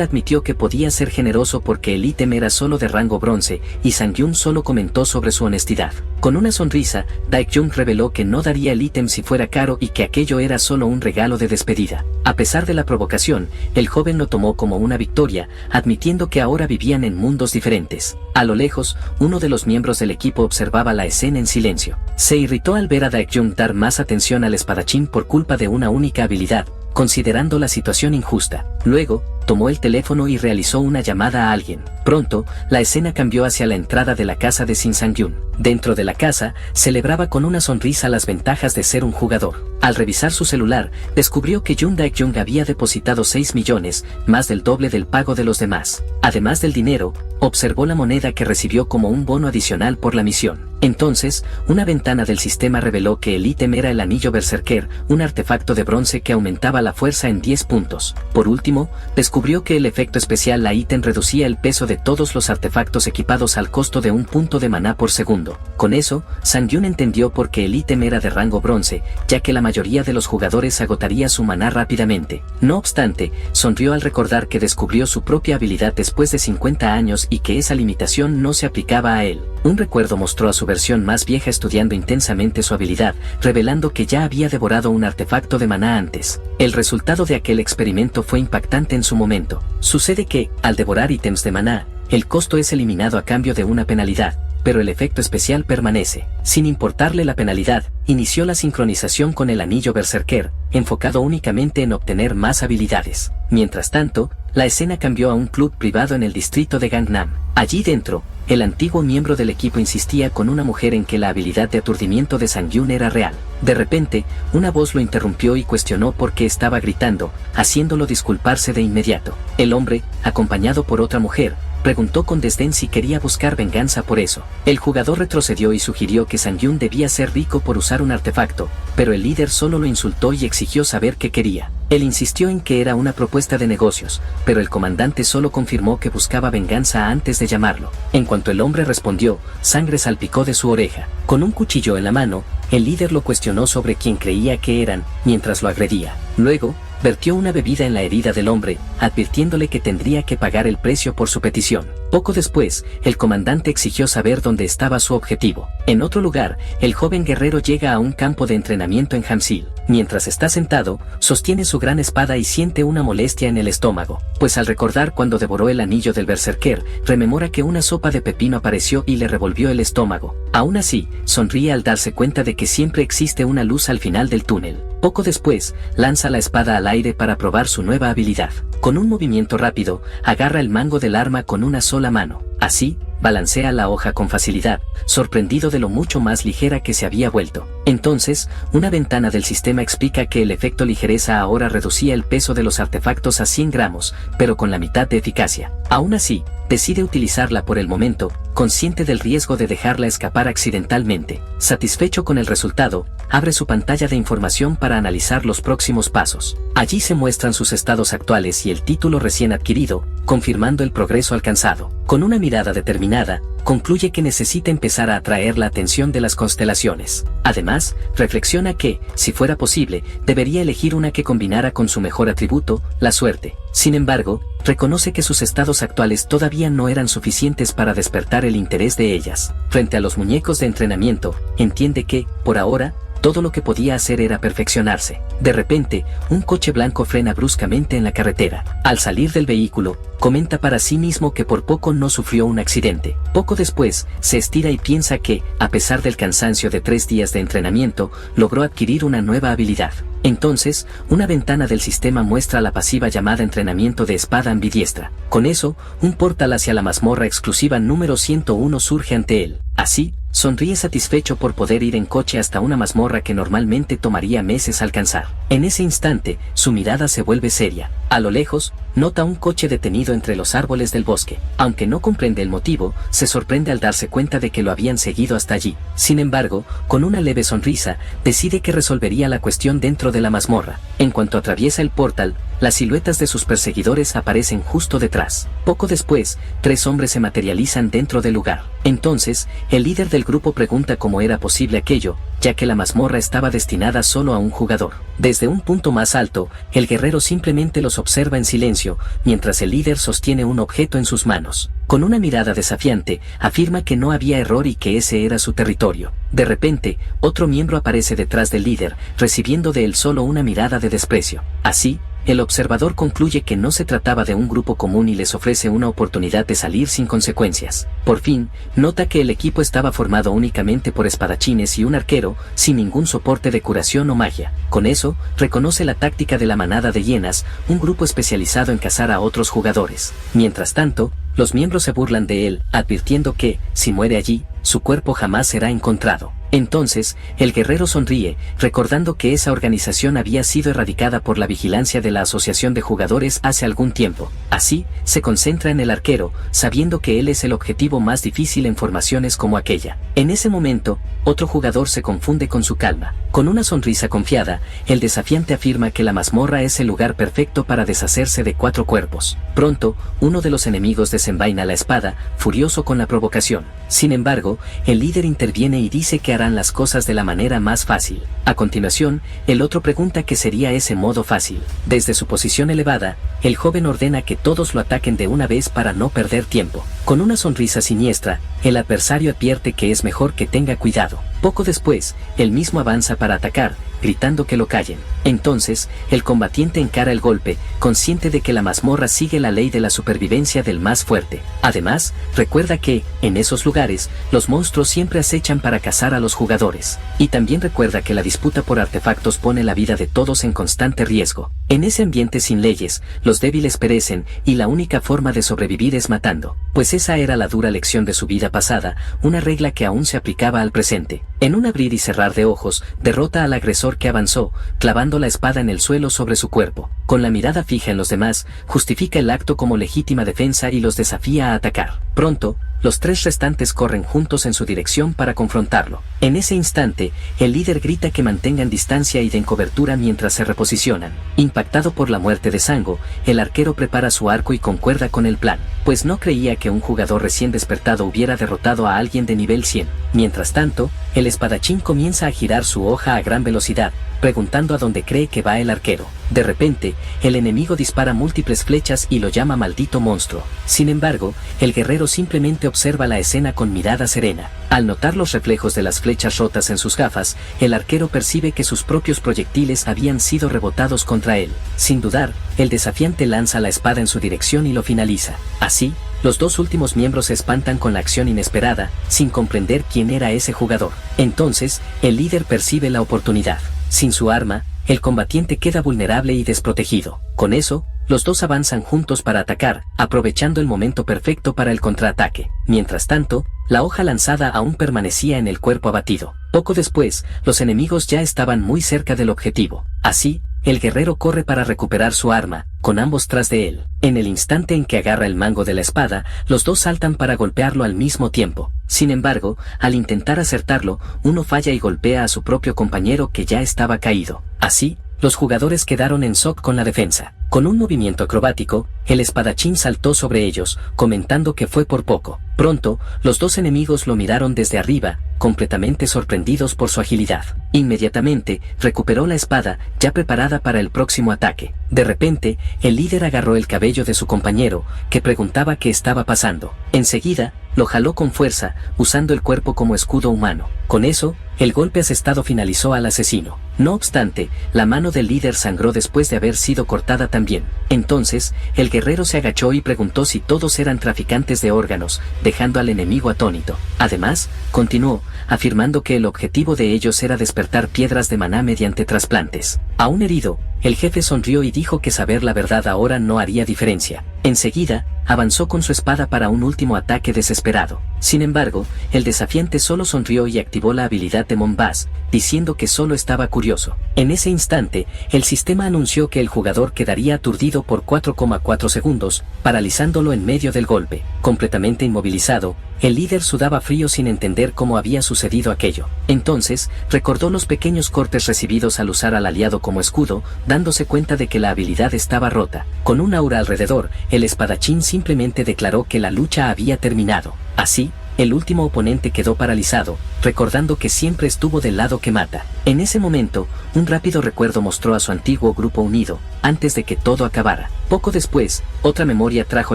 Speaker 1: admitió que podía ser generoso porque el ítem era solo de rango bronce, y Sang-yun solo comentó sobre su honestidad. Con una sonrisa, Dae-jung reveló que no daría el ítem si fuera caro y que aquello era solo un regalo de despedida. A pesar de la provocación, el joven lo tomó como una victoria, admitiendo que ahora vivían en mundos diferentes. A lo lejos, uno de los miembros del equipo observaba la escena en silencio. Se irritó al ver a Dae-jung dar más atención al espadachín por culpa de una única habilidad, considerando la situación injusta. Luego, tomó el teléfono y realizó una llamada a alguien. Pronto, la escena cambió hacia la entrada de la casa de Shin Sang-yun. Dentro de la casa, celebraba con una sonrisa las ventajas de ser un jugador. Al revisar su celular, descubrió que Jung Dae-jung había depositado 6 millones, más del doble del pago de los demás. Además del dinero, observó la moneda que recibió como un bono adicional por la misión. Entonces, una ventana del sistema reveló que el ítem era el anillo berserker, un artefacto de bronce que aumentaba la fuerza en 10 puntos. Por último, descubrió que el efecto especial la ítem reducía el peso de todos los artefactos equipados al costo de 1 punto de maná por segundo. Con eso, Sang-yun entendió por qué el ítem era de rango bronce, ya que la mayoría de los jugadores agotaría su maná rápidamente. No obstante, sonrió al recordar que descubrió su propia habilidad después de 50 años y que esa limitación no se aplicaba a él. Un recuerdo mostró a su versión más vieja estudiando intensamente su habilidad, revelando que ya había devorado un artefacto de maná antes. El resultado de aquel experimento fue impactante en su momento. Sucede que, al devorar ítems de maná, el costo es eliminado a cambio de una penalidad, pero el efecto especial permanece. Sin importarle la penalidad, inició la sincronización con el anillo berserker, enfocado únicamente en obtener más habilidades. Mientras tanto, la escena cambió a un club privado en el distrito de Gangnam. Allí dentro, el antiguo miembro del equipo insistía con una mujer en que la habilidad de aturdimiento de Sang-yun era real. De repente, una voz lo interrumpió y cuestionó por qué estaba gritando, haciéndolo disculparse de inmediato. El hombre, acompañado por otra mujer, preguntó con desdén si quería buscar venganza por eso. El jugador retrocedió y sugirió que Sang-yun debía ser rico por usar un artefacto, pero el líder solo lo insultó y exigió saber qué quería. Él insistió en que era una propuesta de negocios, pero el comandante solo confirmó que buscaba venganza antes de llamarlo. En cuanto el hombre respondió, sangre salpicó de su oreja. Con un cuchillo en la mano, el líder lo cuestionó sobre quién creía que eran, mientras lo agredía. Luego, vertió una bebida en la herida del hombre, advirtiéndole que tendría que pagar el precio por su petición. Poco después, el comandante exigió saber dónde estaba su objetivo. En otro lugar, el joven guerrero llega a un campo de entrenamiento en Hamsil. Mientras está sentado, sostiene su gran espada y siente una molestia en el estómago, pues al recordar cuando devoró el anillo del berserker, rememora que una sopa de pepino apareció y le revolvió el estómago. Aún así, sonríe al darse cuenta de que siempre existe una luz al final del túnel. Poco después, lanza la espada al aire para probar su nueva habilidad. Con un movimiento rápido, agarra el mango del arma con una sola mano. Así, balancea la hoja con facilidad, sorprendido de lo mucho más ligera que se había vuelto. Entonces, una ventana del sistema explica que el efecto ligereza ahora reducía el peso de los artefactos a 100 gramos, pero con la mitad de eficacia. Aún así, decide utilizarla por el momento, consciente del riesgo de dejarla escapar accidentalmente. Satisfecho con el resultado, abre su pantalla de información para analizar los próximos pasos. Allí se muestran sus estados actuales y el título recién adquirido, confirmando el progreso alcanzado. Con una mirada determinada, concluye que necesita empezar a atraer la atención de las constelaciones. Además, reflexiona que, si fuera posible, debería elegir una que combinara con su mejor atributo, la suerte. Sin embargo, reconoce que sus estados actuales todavía no eran suficientes para despertar el interés de ellas. Frente a los muñecos de entrenamiento, entiende que, por ahora, todo lo que podía hacer era perfeccionarse. De repente, un coche blanco frena bruscamente en la carretera. Al salir del vehículo, comenta para sí mismo que por poco no sufrió un accidente. Poco después, se estira y piensa que, a pesar del cansancio de 3 días de entrenamiento, logró adquirir una nueva habilidad. Entonces, una ventana del sistema muestra la pasiva llamada entrenamiento de espada ambidiestra. Con eso, un portal hacia la mazmorra exclusiva número 101 surge ante él. Así, sonríe satisfecho por poder ir en coche hasta una mazmorra que normalmente tomaría meses alcanzar. En ese instante, su mirada se vuelve seria. A lo lejos, nota un coche detenido entre los árboles del bosque. Aunque no comprende el motivo, se sorprende al darse cuenta de que lo habían seguido hasta allí. Sin embargo, con una leve sonrisa, decide que resolvería la cuestión dentro de la mazmorra. En cuanto atraviesa el portal, las siluetas de sus perseguidores aparecen justo detrás. Poco después, 3 hombres se materializan dentro del lugar. Entonces, el líder del grupo pregunta cómo era posible aquello, ya que la mazmorra estaba destinada solo a un jugador. Desde un punto más alto, el guerrero simplemente los observa en silencio, mientras el líder sostiene un objeto en sus manos. Con una mirada desafiante, afirma que no había error y que ese era su territorio. De repente, otro miembro aparece detrás del líder, recibiendo de él solo una mirada de desprecio. Así, el observador concluye que no se trataba de un grupo común y les ofrece una oportunidad de salir sin consecuencias. Por fin, nota que el equipo estaba formado únicamente por espadachines y un arquero, sin ningún soporte de curación o magia. Con eso, reconoce la táctica de la manada de hienas, un grupo especializado en cazar a otros jugadores. Mientras tanto, los miembros se burlan de él, advirtiendo que, si muere allí, su cuerpo jamás será encontrado. Entonces, el guerrero sonríe, recordando que esa organización había sido erradicada por la vigilancia de la Asociación de Jugadores hace algún tiempo. Así, se concentra en el arquero, sabiendo que él es el objetivo más difícil en formaciones como aquella. En ese momento, otro jugador se confunde con su calma. Con una sonrisa confiada, el desafiante afirma que la mazmorra es el lugar perfecto para deshacerse de 4 cuerpos. Pronto, uno de los enemigos desenvaina la espada, furioso con la provocación. Sin embargo, el líder interviene y dice que harán las cosas de la manera más fácil. A continuación, el otro pregunta qué sería ese modo fácil. Desde su posición elevada, el joven ordena que todos lo ataquen de una vez para no perder tiempo. Con una sonrisa siniestra, el adversario advierte que es mejor que tenga cuidado. Poco después, él mismo avanza para atacar, gritando que lo callen. Entonces, el combatiente encara el golpe, consciente de que la mazmorra sigue la ley de la supervivencia del más fuerte. Además, recuerda que, en esos lugares, los monstruos siempre acechan para cazar a los jugadores. Y también recuerda que la disputa por artefactos pone la vida de todos en constante riesgo. En ese ambiente sin leyes, los débiles perecen, y la única forma de sobrevivir es matando. Pues esa era la dura lección de su vida pasada, una regla que aún se aplicaba al presente. En un abrir y cerrar de ojos, derrota al agresor que avanzó, clavando la espada en el suelo sobre su cuerpo. Con la mirada fija en los demás, justifica el acto como legítima defensa y los desafía a atacar. Pronto, los 3 restantes corren juntos en su dirección para confrontarlo. En ese instante, el líder grita que mantengan distancia y den cobertura mientras se reposicionan. Impactado por la muerte de Sango, el arquero prepara su arco y concuerda con el plan, pues no creía que un jugador recién despertado hubiera derrotado a alguien de nivel 100. Mientras tanto, el espadachín comienza a girar su hoja a gran velocidad, preguntando a dónde cree que va el arquero. De repente, el enemigo dispara múltiples flechas y lo llama maldito monstruo. Sin embargo, el guerrero simplemente observa la escena con mirada serena. Al notar los reflejos de las flechas rotas en sus gafas, el arquero percibe que sus propios proyectiles habían sido rebotados contra él. Sin dudar, el desafiante lanza la espada en su dirección y lo finaliza. Así, los 2 últimos miembros se espantan con la acción inesperada, sin comprender quién era ese jugador. Entonces, el líder percibe la oportunidad. Sin su arma, el combatiente queda vulnerable y desprotegido. Con eso, los dos avanzan juntos para atacar, aprovechando el momento perfecto para el contraataque. Mientras tanto, la hoja lanzada aún permanecía en el cuerpo abatido. Poco después, los enemigos ya estaban muy cerca del objetivo. Así, el guerrero corre para recuperar su arma, con ambos tras de él. En el instante en que agarra el mango de la espada, los dos saltan para golpearlo al mismo tiempo. Sin embargo, al intentar acertarlo, uno falla y golpea a su propio compañero que ya estaba caído. Así, los jugadores quedaron en shock con la defensa. Con un movimiento acrobático, el espadachín saltó sobre ellos, comentando que fue por poco. Pronto, los dos enemigos lo miraron desde arriba, completamente sorprendidos por su agilidad. Inmediatamente, recuperó la espada, ya preparada para el próximo ataque. De repente, el líder agarró el cabello de su compañero, que preguntaba qué estaba pasando. Enseguida, lo jaló con fuerza, usando el cuerpo como escudo humano. Con eso, el golpe asestado finalizó al asesino. No obstante, la mano del líder sangró después de haber sido cortada también. Entonces, el guerrero se agachó y preguntó si todos eran traficantes de órganos, dejando al enemigo atónito. Además, continuó, afirmando que el objetivo de ellos era despertar piedras de maná mediante trasplantes. Aún herido, el jefe sonrió y dijo que saber la verdad ahora no haría diferencia. Enseguida, avanzó con su espada para un último ataque desesperado. Sin embargo, el desafiante solo sonrió y activó la habilidad de Mombas, diciendo que solo estaba curioso. En ese instante, el sistema anunció que el jugador quedaría aturdido por 4,4 segundos, paralizándolo en medio del golpe. Completamente inmovilizado, el líder sudaba frío sin entender cómo había sucedido aquello. Entonces, recordó los pequeños cortes recibidos al usar al aliado como escudo, dándose cuenta de que la habilidad estaba rota. Con un aura alrededor, el espadachín simplemente declaró que la lucha había terminado. Así, el último oponente quedó paralizado, recordando que siempre estuvo del lado que mata. En ese momento, un rápido recuerdo mostró a su antiguo grupo unido, antes de que todo acabara. Poco después, otra memoria trajo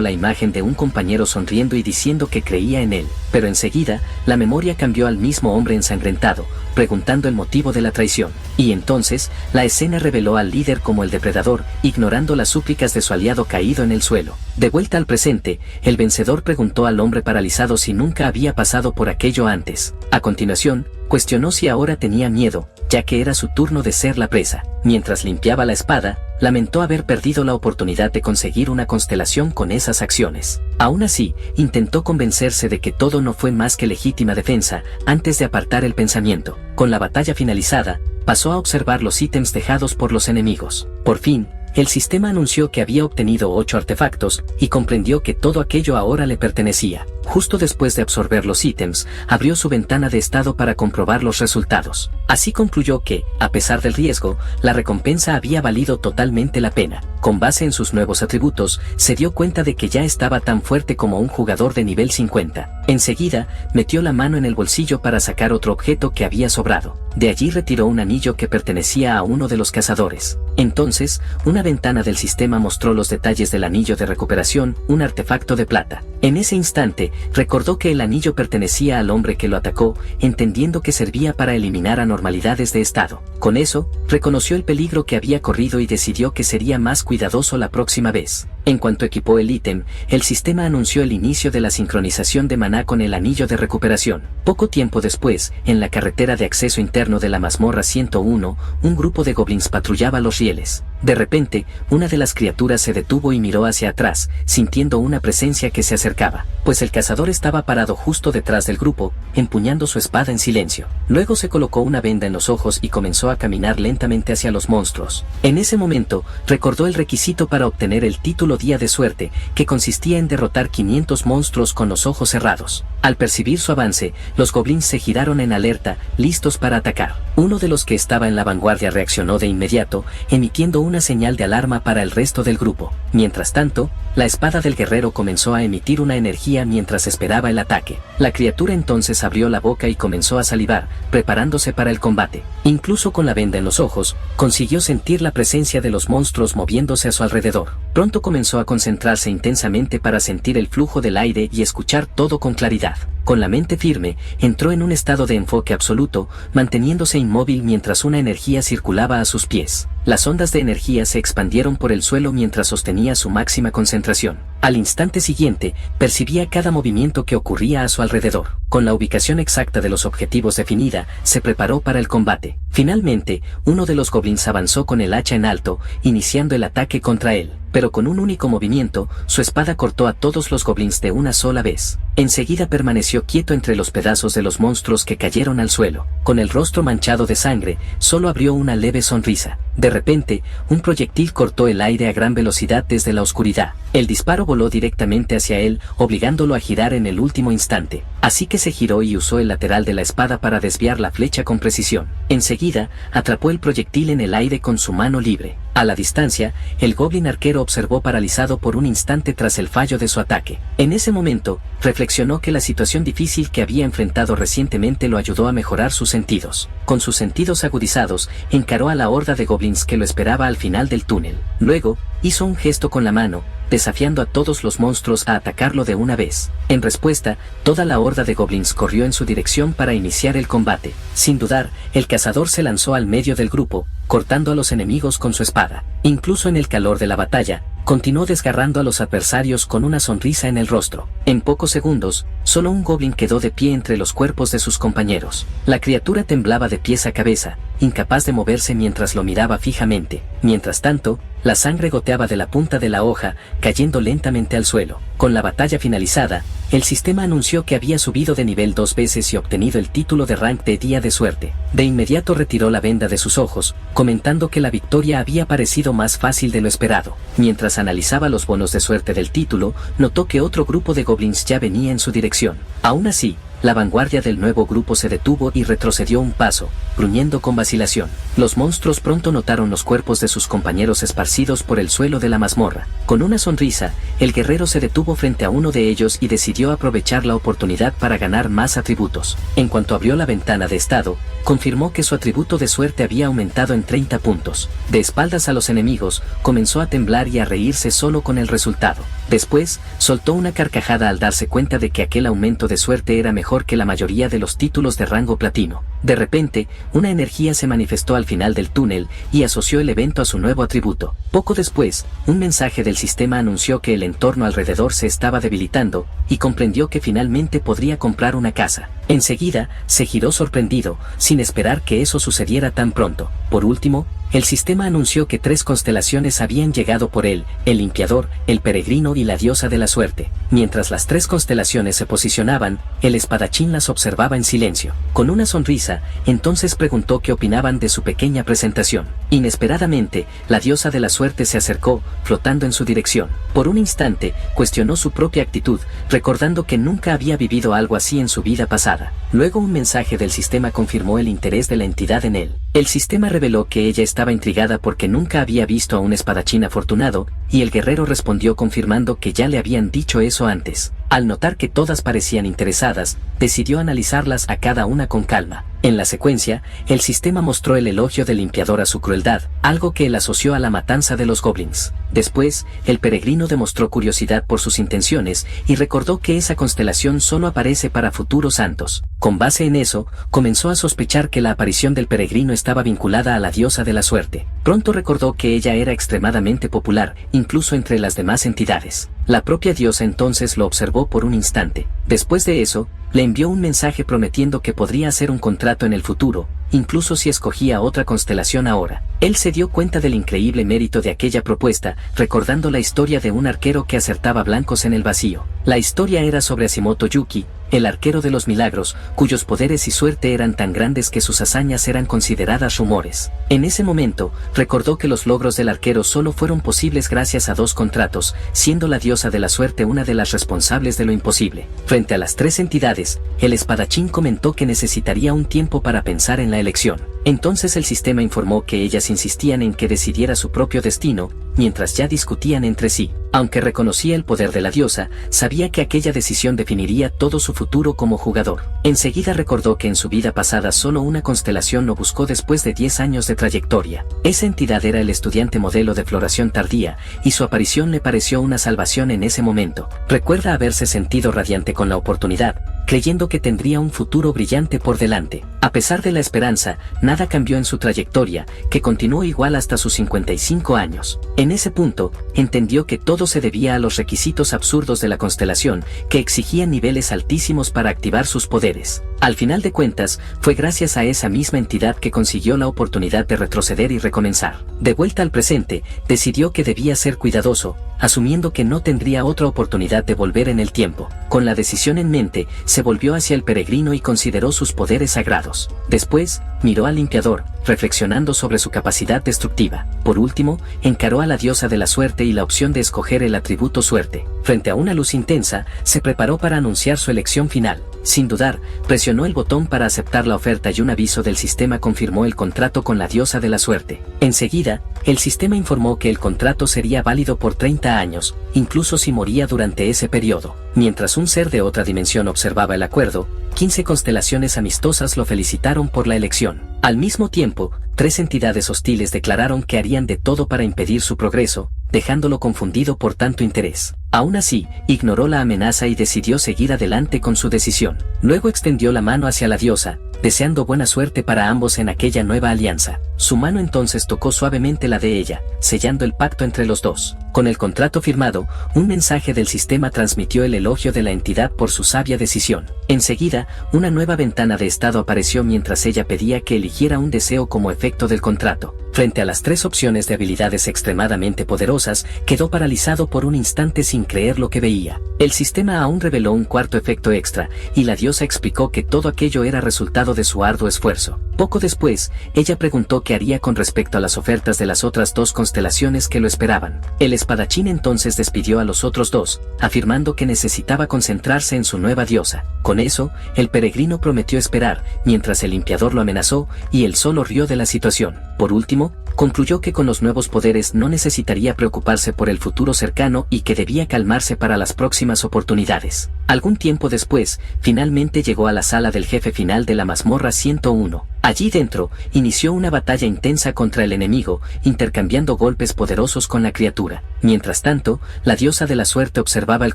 Speaker 1: la imagen de un compañero sonriendo y diciendo que creía en él. Pero enseguida, la memoria cambió al mismo hombre ensangrentado, preguntando el motivo de la traición. Y entonces, la escena reveló al líder como el depredador, ignorando las súplicas de su aliado caído en el suelo. De vuelta al presente, el vencedor preguntó al hombre paralizado si nunca había pasado por aquello antes. A continuación, cuestionó si ahora tenía miedo, ya que era su turno de ser la presa. Mientras limpiaba la espada, lamentó haber perdido la oportunidad de conseguir una constelación con esas acciones. Aún así, intentó convencerse de que todo no fue más que legítima defensa, antes de apartar el pensamiento. Con la batalla finalizada, pasó a observar los ítems dejados por los enemigos. Por fin, el sistema anunció que había obtenido 8 artefactos, y comprendió que todo aquello ahora le pertenecía. Justo después de absorber los ítems, abrió su ventana de estado para comprobar los resultados. Así concluyó que, a pesar del riesgo, la recompensa había valido totalmente la pena. Con base en sus nuevos atributos, se dio cuenta de que ya estaba tan fuerte como un jugador de nivel 50. Enseguida, metió la mano en el bolsillo para sacar otro objeto que había sobrado. De allí retiró un anillo que pertenecía a uno de los cazadores. Entonces, una ventana del sistema mostró los detalles del anillo de recuperación, un artefacto de plata. En ese instante, recordó que el anillo pertenecía al hombre que lo atacó, entendiendo que servía para eliminar anormalidades de estado. Con eso, reconoció el peligro que había corrido y decidió que sería más cuidadoso la próxima vez. En cuanto equipó el ítem, el sistema anunció el inicio de la sincronización de maná con el anillo de recuperación. Poco tiempo después, en la carretera de acceso interno de la mazmorra 101, un grupo de goblins patrullaba los rieles. De repente, una de las criaturas se detuvo y miró hacia atrás, sintiendo una presencia que se acercaba, pues el cazador estaba parado justo detrás del grupo, empuñando su espada en silencio. Luego se colocó una venda en los ojos y comenzó a caminar lentamente hacia los monstruos. En ese momento, recordó el requisito para obtener el título Día de Suerte, que consistía en derrotar 500 monstruos con los ojos cerrados. Al percibir su avance, los goblins se giraron en alerta, listos para atacar. Uno de los que estaba en la vanguardia reaccionó de inmediato, emitiendo una señal de alarma para el resto del grupo. Mientras tanto, la espada del guerrero comenzó a emitir una energía mientras esperaba el ataque. La criatura entonces abrió la boca y comenzó a salivar, preparándose para el combate. Incluso con la venda en los ojos, consiguió sentir la presencia de los monstruos moviéndose a su alrededor. Pronto comenzó a concentrarse intensamente para sentir el flujo del aire y escuchar todo con claridad. Con la mente firme, entró en un estado de enfoque absoluto, manteniéndose inmóvil mientras una energía circulaba a sus pies. Las ondas de energía se expandieron por el suelo mientras sostenía su máxima concentración. Al instante siguiente, percibía cada movimiento que ocurría a su alrededor. Con la ubicación exacta de los objetivos definida, se preparó para el combate. Finalmente, uno de los goblins avanzó con el hacha en alto, iniciando el ataque contra él. pero con un único movimiento, su espada cortó a todos los goblins de una sola vez. Enseguida permaneció quieto entre los pedazos de los monstruos que cayeron al suelo. Con el rostro manchado de sangre, solo abrió una leve sonrisa. De repente, un proyectil cortó el aire a gran velocidad desde la oscuridad. El disparo voló directamente hacia él, obligándolo a girar en el último instante. Así que se giró y usó el lateral de la espada para desviar la flecha con precisión. Enseguida, atrapó el proyectil en el aire con su mano libre. A la distancia, el goblin arquero observó paralizado por un instante tras el fallo de su ataque. En ese momento, reflexionó que la situación difícil que había enfrentado recientemente lo ayudó a mejorar sus sentidos. Con sus sentidos agudizados, encaró a la horda de goblins que lo esperaba al final del túnel. Luego, hizo un gesto con la mano, desafiando a todos los monstruos a atacarlo de una vez. En respuesta, toda la horda de goblins corrió en su dirección para iniciar el combate. Sin dudar, el cazador se lanzó al medio del grupo, cortando a los enemigos con su espada. Incluso en el calor de la batalla, continuó desgarrando a los adversarios con una sonrisa en el rostro. En pocos segundos, solo un goblin quedó de pie entre los cuerpos de sus compañeros. La criatura temblaba de pies a cabeza, incapaz de moverse mientras lo miraba fijamente. Mientras tanto, la sangre goteaba de la punta de la hoja, cayendo lentamente al suelo. Con la batalla finalizada, el sistema anunció que había subido de nivel 2 veces y obtenido el título de rank de Día de Suerte. De inmediato retiró la venda de sus ojos, comentando que la victoria había parecido más fácil de lo esperado. Mientras analizaba los bonos de suerte del título, notó que otro grupo de goblins ya venía en su dirección. Aún así, la vanguardia del nuevo grupo se detuvo y retrocedió un paso, gruñendo con vacilación. Los monstruos pronto notaron los cuerpos de sus compañeros esparcidos por el suelo de la mazmorra. Con una sonrisa, el guerrero se detuvo frente a uno de ellos y decidió aprovechar la oportunidad para ganar más atributos. En cuanto abrió la ventana de estado, confirmó que su atributo de suerte había aumentado en 30 puntos. De espaldas a los enemigos, comenzó a temblar y a reírse solo con el resultado. Después, soltó una carcajada al darse cuenta de que aquel aumento de suerte era mejor que la mayoría de los títulos de rango platino. De repente, una energía se manifestó al final del túnel y asoció el evento a su nuevo atributo. Poco después, un mensaje del sistema anunció que el entorno alrededor se estaba debilitando y comprendió que finalmente podría comprar una casa. Enseguida, se giró sorprendido, sin esperar que eso sucediera tan pronto. Por último, el sistema anunció que 3 constelaciones habían llegado por él: el limpiador, el peregrino y la diosa de la suerte. Mientras las 3 constelaciones se posicionaban, el espadachín las observaba en silencio. Con una sonrisa, entonces preguntó qué opinaban de su pequeña presentación. Inesperadamente, la diosa de la suerte se acercó, flotando en su dirección. Por un instante, cuestionó su propia actitud, recordando que nunca había vivido algo así en su vida pasada. Luego un mensaje del sistema confirmó el interés de la entidad en él. El sistema reveló que ella estaba intrigada porque nunca había visto a un espadachín afortunado, y el guerrero respondió confirmando que ya le habían dicho eso antes. Al notar que todas parecían interesadas, decidió analizarlas a cada una con calma. En la secuencia, el sistema mostró el elogio del limpiador a su crueldad, algo que él asoció a la matanza de los goblins. Después, el peregrino demostró curiosidad por sus intenciones y recordó que esa constelación solo aparece para futuros santos. Con base en eso, comenzó a sospechar que la aparición del peregrino estaba vinculada a la diosa de la suerte. Pronto recordó que ella era extremadamente popular, incluso entre las demás entidades. La propia diosa entonces lo observó por un instante. Después de eso, le envió un mensaje prometiendo que podría hacer un contrato en el futuro, incluso si escogía otra constelación ahora. Él se dio cuenta del increíble mérito de aquella propuesta, recordando la historia de un arquero que acertaba blancos en el vacío. La historia era sobre Hashimoto Yuki, el arquero de los milagros, cuyos poderes y suerte eran tan grandes que sus hazañas eran consideradas rumores. En ese momento, recordó que los logros del arquero solo fueron posibles gracias a 2 contratos, siendo la diosa de la suerte una de las responsables de lo imposible. Frente a las 3 entidades, el espadachín comentó que necesitaría un tiempo para pensar en la elección. Entonces el sistema informó que ellas insistían en que decidiera su propio destino, mientras ya discutían entre sí. Aunque reconocía el poder de la diosa, sabía que aquella decisión definiría todo su futuro como jugador. Enseguida recordó que en su vida pasada solo una constelación lo buscó después de 10 años de trayectoria. Esa entidad era el estudiante modelo de floración tardía, y su aparición le pareció una salvación en ese momento. Recuerda haberse sentido radiante con la oportunidad, creyendo que tendría un futuro brillante por delante. A pesar de la esperanza, nada cambió en su trayectoria, que continuó igual hasta sus 55 años. En ese punto, entendió que todo se debía a los requisitos absurdos de la constelación, que exigían niveles altísimos para activar sus poderes. Al final de cuentas, fue gracias a esa misma entidad que consiguió la oportunidad de retroceder y recomenzar. De vuelta al presente, decidió que debía ser cuidadoso, asumiendo que no tendría otra oportunidad de volver en el tiempo. Con la decisión en mente, se volvió hacia el peregrino y consideró sus poderes sagrados. Después, miró al limpiador, reflexionando sobre su capacidad destructiva. Por último, encaró a la diosa de la suerte y la opción de escoger el atributo suerte. Frente a una luz intensa, se preparó para anunciar su elección final. Sin dudar, presionó el botón para aceptar la oferta y un aviso del sistema confirmó el contrato con la diosa de la suerte. Enseguida, el sistema informó que el contrato sería válido por 30 años, incluso si moría durante ese periodo. Mientras un ser de otra dimensión observaba el acuerdo, 15 constelaciones amistosas lo felicitaron por la elección. Al mismo tiempo, 3 entidades hostiles declararon que harían de todo para impedir su progreso, dejándolo confundido por tanto interés. Aún así, ignoró la amenaza y decidió seguir adelante con su decisión. Luego extendió la mano hacia la diosa, deseando buena suerte para ambos en aquella nueva alianza. Su mano entonces tocó suavemente la de ella, sellando el pacto entre los dos. Con el contrato firmado, un mensaje del sistema transmitió el elogio de la entidad por su sabia decisión. Enseguida, una nueva ventana de estado apareció mientras ella pedía que eligiera un deseo como efecto del contrato. Frente a las 3 opciones de habilidades extremadamente poderosas, quedó paralizado por un instante sin creer lo que veía. El sistema aún reveló un cuarto efecto extra, y la diosa explicó que todo aquello era resultado de su arduo esfuerzo. Poco después, ella preguntó qué haría con respecto a las ofertas de las otras 2 constelaciones que lo esperaban. El espadachín entonces despidió a los otros 2, afirmando que necesitaba concentrarse en su nueva diosa. Con eso, el peregrino prometió esperar, mientras el limpiador lo amenazó, y él solo rió de la situación. Por último, concluyó que con los nuevos poderes no necesitaría preocuparse por el futuro cercano y que debía calmarse para las próximas oportunidades. Algún tiempo después, finalmente llegó a la sala del jefe final de la mazmorra 101. Allí dentro, inició una batalla intensa contra el enemigo, intercambiando golpes poderosos con la criatura. Mientras tanto, la diosa de la suerte observaba el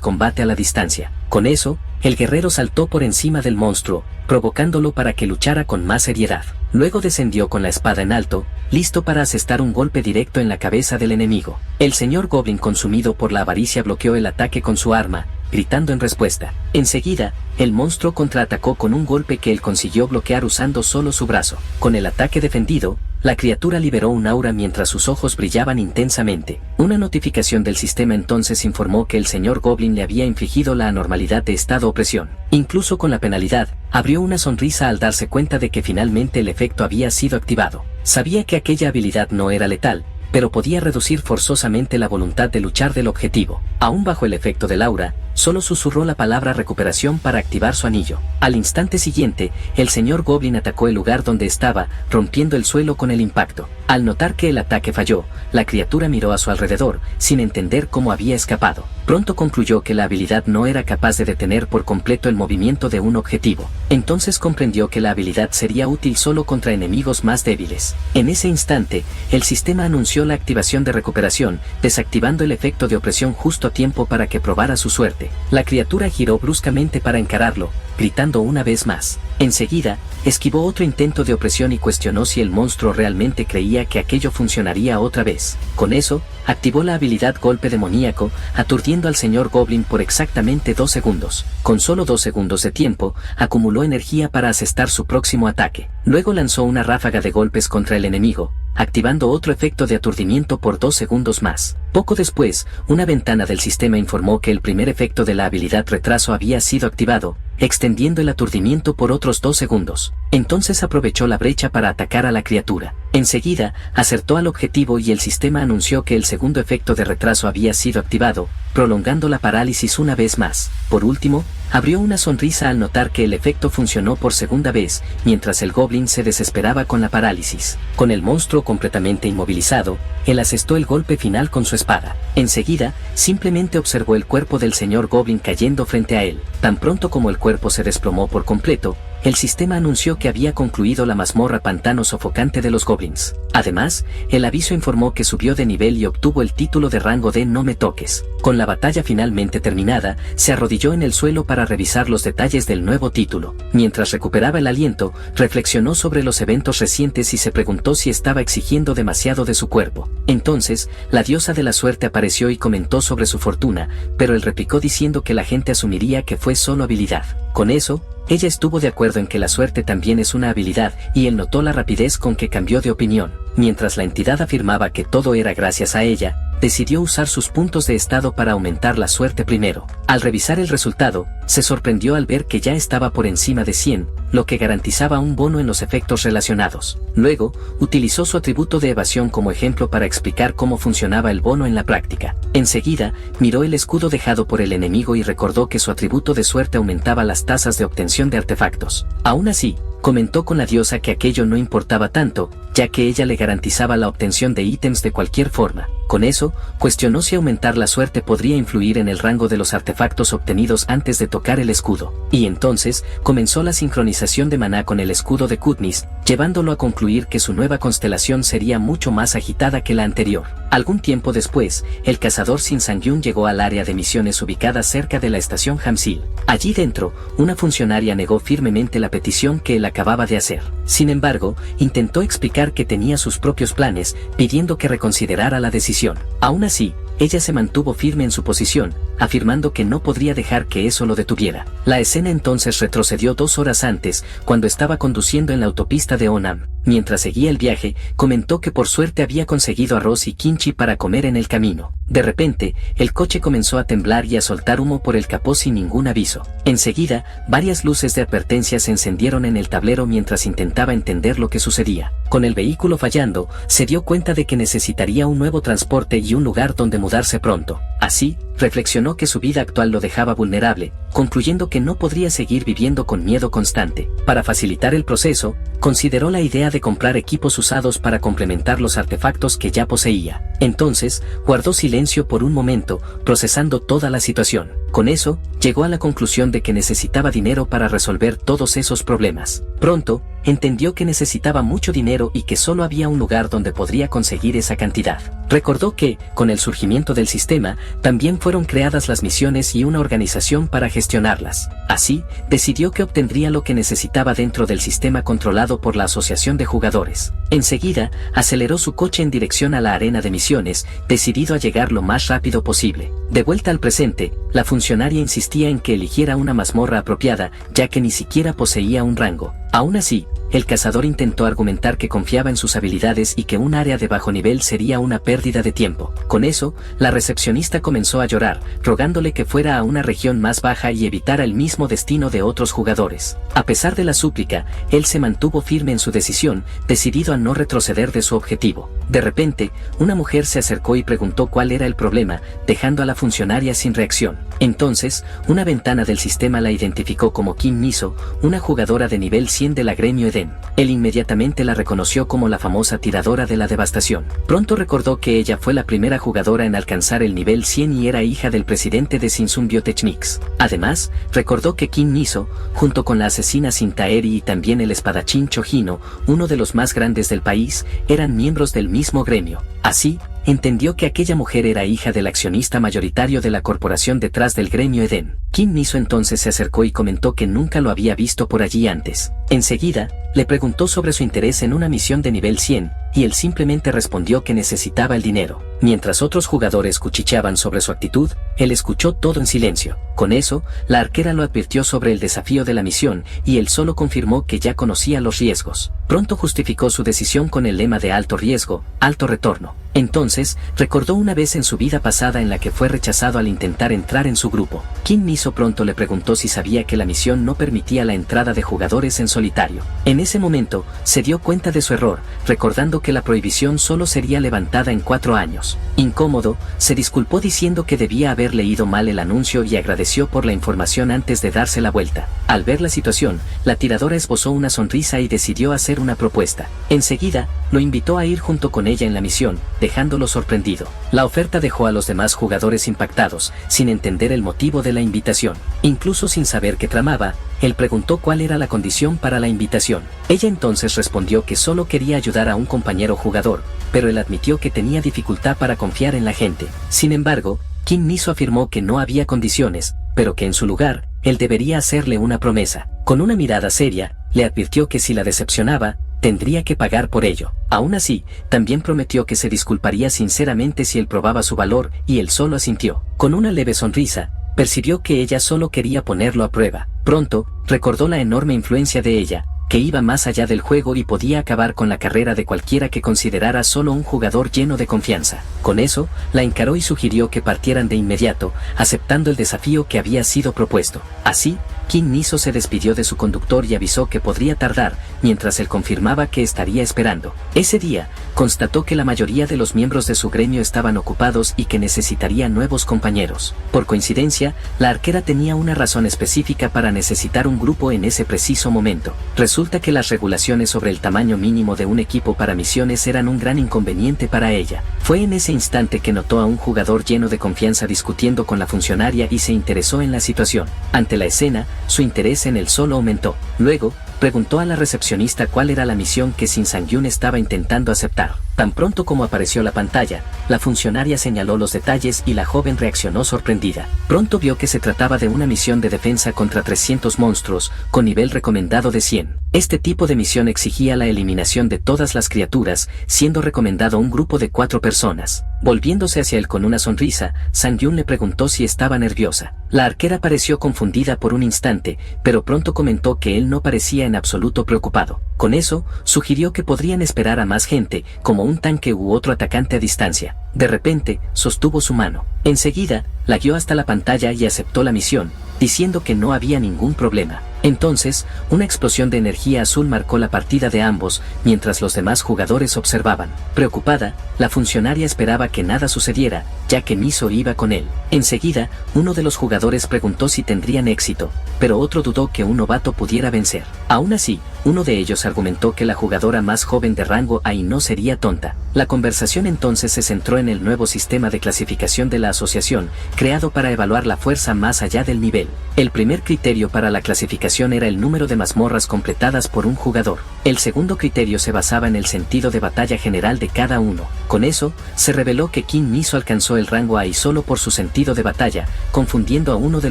Speaker 1: combate a la distancia. Con eso, el guerrero saltó por encima del monstruo, provocándolo para que luchara con más seriedad. Luego descendió con la espada en alto, listo para asestar un golpe directo en la cabeza del enemigo. El señor Goblin, consumido por la avaricia, bloqueó el ataque con su arma, gritando en respuesta. Enseguida, el monstruo contraatacó con un golpe que él consiguió bloquear usando solo su brazo. Con el ataque defendido, la criatura liberó un aura mientras sus ojos brillaban intensamente. Una notificación del sistema entonces informó que el señor Goblin le había infligido la anormalidad de estado opresión. Incluso con la penalidad, abrió una sonrisa al darse cuenta de que finalmente el efecto había sido activado. Sabía que aquella habilidad no era letal, pero podía reducir forzosamente la voluntad de luchar del objetivo. Aún bajo el efecto del aura, solo susurró la palabra recuperación para activar su anillo. Al instante siguiente, el señor Goblin atacó el lugar donde estaba, rompiendo el suelo con el impacto. Al notar que el ataque falló, la criatura miró a su alrededor, sin entender cómo había escapado. Pronto concluyó que la habilidad no era capaz de detener por completo el movimiento de un objetivo. Entonces comprendió que la habilidad sería útil solo contra enemigos más débiles. En ese instante, el sistema anunció la activación de recuperación, desactivando el efecto de opresión justo a tiempo para que probara su suerte. La criatura giró bruscamente para encararlo, gritando una vez más. Enseguida, esquivó otro intento de opresión y cuestionó si el monstruo realmente creía que aquello funcionaría otra vez. Con eso, activó la habilidad golpe demoníaco, aturdiendo al señor Goblin por exactamente 2 segundos. Con solo 2 segundos de tiempo, acumuló energía para asestar su próximo ataque. Luego lanzó una ráfaga de golpes contra el enemigo, activando otro efecto de aturdimiento por 2 segundos más. Poco después, una ventana del sistema informó que el primer efecto de la habilidad retraso había sido activado, extendiendo el aturdimiento por otros 2 segundos. Entonces aprovechó la brecha para atacar a la criatura. Enseguida, acertó al objetivo y el sistema anunció que el segundo efecto de retraso había sido activado, prolongando la parálisis una vez más. Por último, abrió una sonrisa al notar que el efecto funcionó por segunda vez, mientras el Goblin se desesperaba con la parálisis. Con el monstruo completamente inmovilizado, él asestó el golpe final con su espada. Enseguida, simplemente observó el cuerpo del señor Goblin cayendo frente a él. Tan pronto como el cuerpo se desplomó por completo, el sistema anunció que había concluido la mazmorra pantano sofocante de los goblins. Además, el aviso informó que subió de nivel y obtuvo el título de rango de No me toques. Con la batalla finalmente terminada, se arrodilló en el suelo para para revisar los detalles del nuevo título. Mientras recuperaba el aliento, reflexionó sobre los eventos recientes y se preguntó si estaba exigiendo demasiado de su cuerpo. Entonces, la diosa de la suerte apareció y comentó sobre su fortuna, pero él replicó diciendo que la gente asumiría que fue solo habilidad. Con eso, ella estuvo de acuerdo en que la suerte también es una habilidad, y él notó la rapidez con que cambió de opinión. Mientras la entidad afirmaba que todo era gracias a ella, decidió usar sus puntos de estado para aumentar la suerte primero. Al revisar el resultado, se sorprendió al ver que ya estaba por encima de 100, lo que garantizaba un bono en los efectos relacionados. Luego, utilizó su atributo de evasión como ejemplo para explicar cómo funcionaba el bono en la práctica. Enseguida, miró el escudo dejado por el enemigo y recordó que su atributo de suerte aumentaba las tasas de obtención de artefactos. Aún así, comentó con la diosa que aquello no importaba tanto, ya que ella le garantizaba la obtención de ítems de cualquier forma. Con eso, cuestionó si aumentar la suerte podría influir en el rango de los artefactos obtenidos antes de tocar el escudo. Y entonces, comenzó la sincronización de maná con el escudo de Kutnis, llevándolo a concluir que su nueva constelación sería mucho más agitada que la anterior. Algún tiempo después, el cazador Shin Sang-yun llegó al área de misiones ubicada cerca de la estación Hamsil. Allí dentro, una funcionaria negó firmemente la petición que él acababa de hacer. Sin embargo, intentó explicar que tenía sus propios planes, pidiendo que reconsiderara la decisión. Aún así, ella se mantuvo firme en su posición, afirmando que no podría dejar que eso lo detuviera. La escena entonces retrocedió 2 horas antes, cuando estaba conduciendo en la autopista de Onam. Mientras seguía el viaje, comentó que por suerte había conseguido arroz y kimchi para comer en el camino. De repente, el coche comenzó a temblar y a soltar humo por el capó sin ningún aviso. Enseguida, varias luces de advertencia se encendieron en el tablero mientras intentaba entender lo que sucedía. Con el vehículo fallando, se dio cuenta de que necesitaría un nuevo transporte y un lugar donde mudarse pronto. Así, reflexionó que su vida actual lo dejaba vulnerable, concluyendo que no podría seguir viviendo con miedo constante. Para facilitar el proceso, consideró la idea de comprar equipos usados para complementar los artefactos que ya poseía. Entonces, guardó silencio por un momento, procesando toda la situación. Con eso, llegó a la conclusión de que necesitaba dinero para resolver todos esos problemas. Pronto, entendió que necesitaba mucho dinero y que solo había un lugar donde podría conseguir esa cantidad. Recordó que, con el surgimiento del sistema, también fueron creadas las misiones y una organización para gestionarlas. Así, decidió que obtendría lo que necesitaba dentro del sistema controlado por la Asociación de Jugadores. Enseguida, aceleró su coche en dirección a la arena de misiones, decidido a llegar lo más rápido posible. De vuelta al presente, la funcionaria insistía en que eligiera una mazmorra apropiada, ya que ni siquiera poseía un rango. Aún así, el cazador intentó argumentar que confiaba en sus habilidades y que un área de bajo nivel sería una pérdida de tiempo. Con eso, la recepcionista comenzó a llorar, rogándole que fuera a una región más baja y evitara el mismo destino de otros jugadores. A pesar de la súplica, él se mantuvo firme en su decisión, decidido a no retroceder de su objetivo. De repente, una mujer se acercó y preguntó cuál era el problema, dejando a la funcionaria sin reacción. Entonces, una ventana del sistema la identificó como Kim Miso, una jugadora de nivel 100 de la gremio Eden. Él inmediatamente la reconoció como la famosa tiradora de la devastación. Pronto recordó que ella fue la primera jugadora en alcanzar el nivel 100 y era hija del presidente de Shinsun Biotechnics. Además, recordó que Kim Miso, junto con la asesina Sintaeri y también el espadachín Chojino, uno de los más grandes del país, eran miembros del mismo gremio. Así, entendió que aquella mujer era hija del accionista mayoritario de la corporación detrás del gremio Eden. Kim Miso entonces se acercó y comentó que nunca lo había visto por allí antes. Enseguida, le preguntó sobre su interés en una misión de nivel 100, y él simplemente respondió que necesitaba el dinero. Mientras otros jugadores cuchicheaban sobre su actitud, él escuchó todo en silencio. Con eso, la arquera lo advirtió sobre el desafío de la misión, y él solo confirmó que ya conocía los riesgos. Pronto justificó su decisión con el lema de alto riesgo, alto retorno. Entonces, recordó una vez en su vida pasada en la que fue rechazado al intentar entrar en su grupo. Kim Miso pronto le preguntó si sabía que la misión no permitía la entrada de jugadores en solitario. En ese momento, se dio cuenta de su error, recordando que la prohibición solo sería levantada en 4 años. Incómodo, se disculpó diciendo que debía haber leído mal el anuncio y agradeció por la información antes de darse la vuelta. Al ver la situación, la tiradora esbozó una sonrisa y decidió hacer una propuesta. Enseguida, lo invitó a ir junto con ella en la misión, dejándolo sorprendido. La oferta dejó a los demás jugadores impactados, sin entender el motivo de la invitación. Incluso sin saber qué tramaba, él preguntó cuál era la condición para la invitación. Ella entonces respondió que solo quería ayudar a un compañero jugador, pero él admitió que tenía dificultad para confiar en la gente. Sin embargo, Kim Miso afirmó que no había condiciones, pero que en su lugar, él debería hacerle una promesa. Con una mirada seria, le advirtió que si la decepcionaba, tendría que pagar por ello. Aún así, también prometió que se disculparía sinceramente si él probaba su valor, y él solo asintió. Con una leve sonrisa, percibió que ella solo quería ponerlo a prueba. Pronto, recordó la enorme influencia de ella, que iba más allá del juego y podía acabar con la carrera de cualquiera que considerara solo un jugador lleno de confianza. Con eso, la encaró y sugirió que partieran de inmediato, aceptando el desafío que había sido propuesto. Así, Kim Miso se despidió de su conductor y avisó que podría tardar, mientras él confirmaba que estaría esperando. Ese día, constató que la mayoría de los miembros de su gremio estaban ocupados y que necesitaría nuevos compañeros. Por coincidencia, la arquera tenía una razón específica para necesitar un grupo en ese preciso momento. Resulta que las regulaciones sobre el tamaño mínimo de un equipo para misiones eran un gran inconveniente para ella. Fue en ese instante que notó a un jugador lleno de confianza discutiendo con la funcionaria y se interesó en la situación. Ante la escena, su interés en él solo aumentó. Luego, preguntó a la recepcionista cuál era la misión que Shin Sang-yun estaba intentando aceptar. Tan pronto como apareció la pantalla, la funcionaria señaló los detalles y la joven reaccionó sorprendida. Pronto vio que se trataba de una misión de defensa contra 300 monstruos, con nivel recomendado de 100. Este tipo de misión exigía la eliminación de todas las criaturas, siendo recomendado un grupo de 4 personas. Volviéndose hacia él con una sonrisa, Sang-yun le preguntó si estaba nerviosa. La arquera pareció confundida por un instante, pero pronto comentó que él no parecía en absoluto preocupado. Con eso, sugirió que podrían esperar a más gente, como un tanque u otro atacante a distancia. De repente, sostuvo su mano. Enseguida, la guió hasta la pantalla y aceptó la misión, diciendo que no había ningún problema. Entonces, una explosión de energía azul marcó la partida de ambos, mientras los demás jugadores observaban. Preocupada, la funcionaria esperaba que nada sucediera, ya que Miso iba con él. Enseguida, uno de los jugadores preguntó si tendrían éxito, pero otro dudó que un novato pudiera vencer. Aún así, uno de ellos argumentó que la jugadora más joven de rango AI no sería tonta. La conversación entonces se centró en el nuevo sistema de clasificación de la asociación, creado para evaluar la fuerza más allá del nivel. El primer criterio para la clasificación era el número de mazmorras completadas por un jugador. El segundo criterio se basaba en el sentido de batalla general de cada uno. Con eso, se reveló que Kim Miso alcanzó el rango AI solo por su sentido de batalla, confundiendo a uno de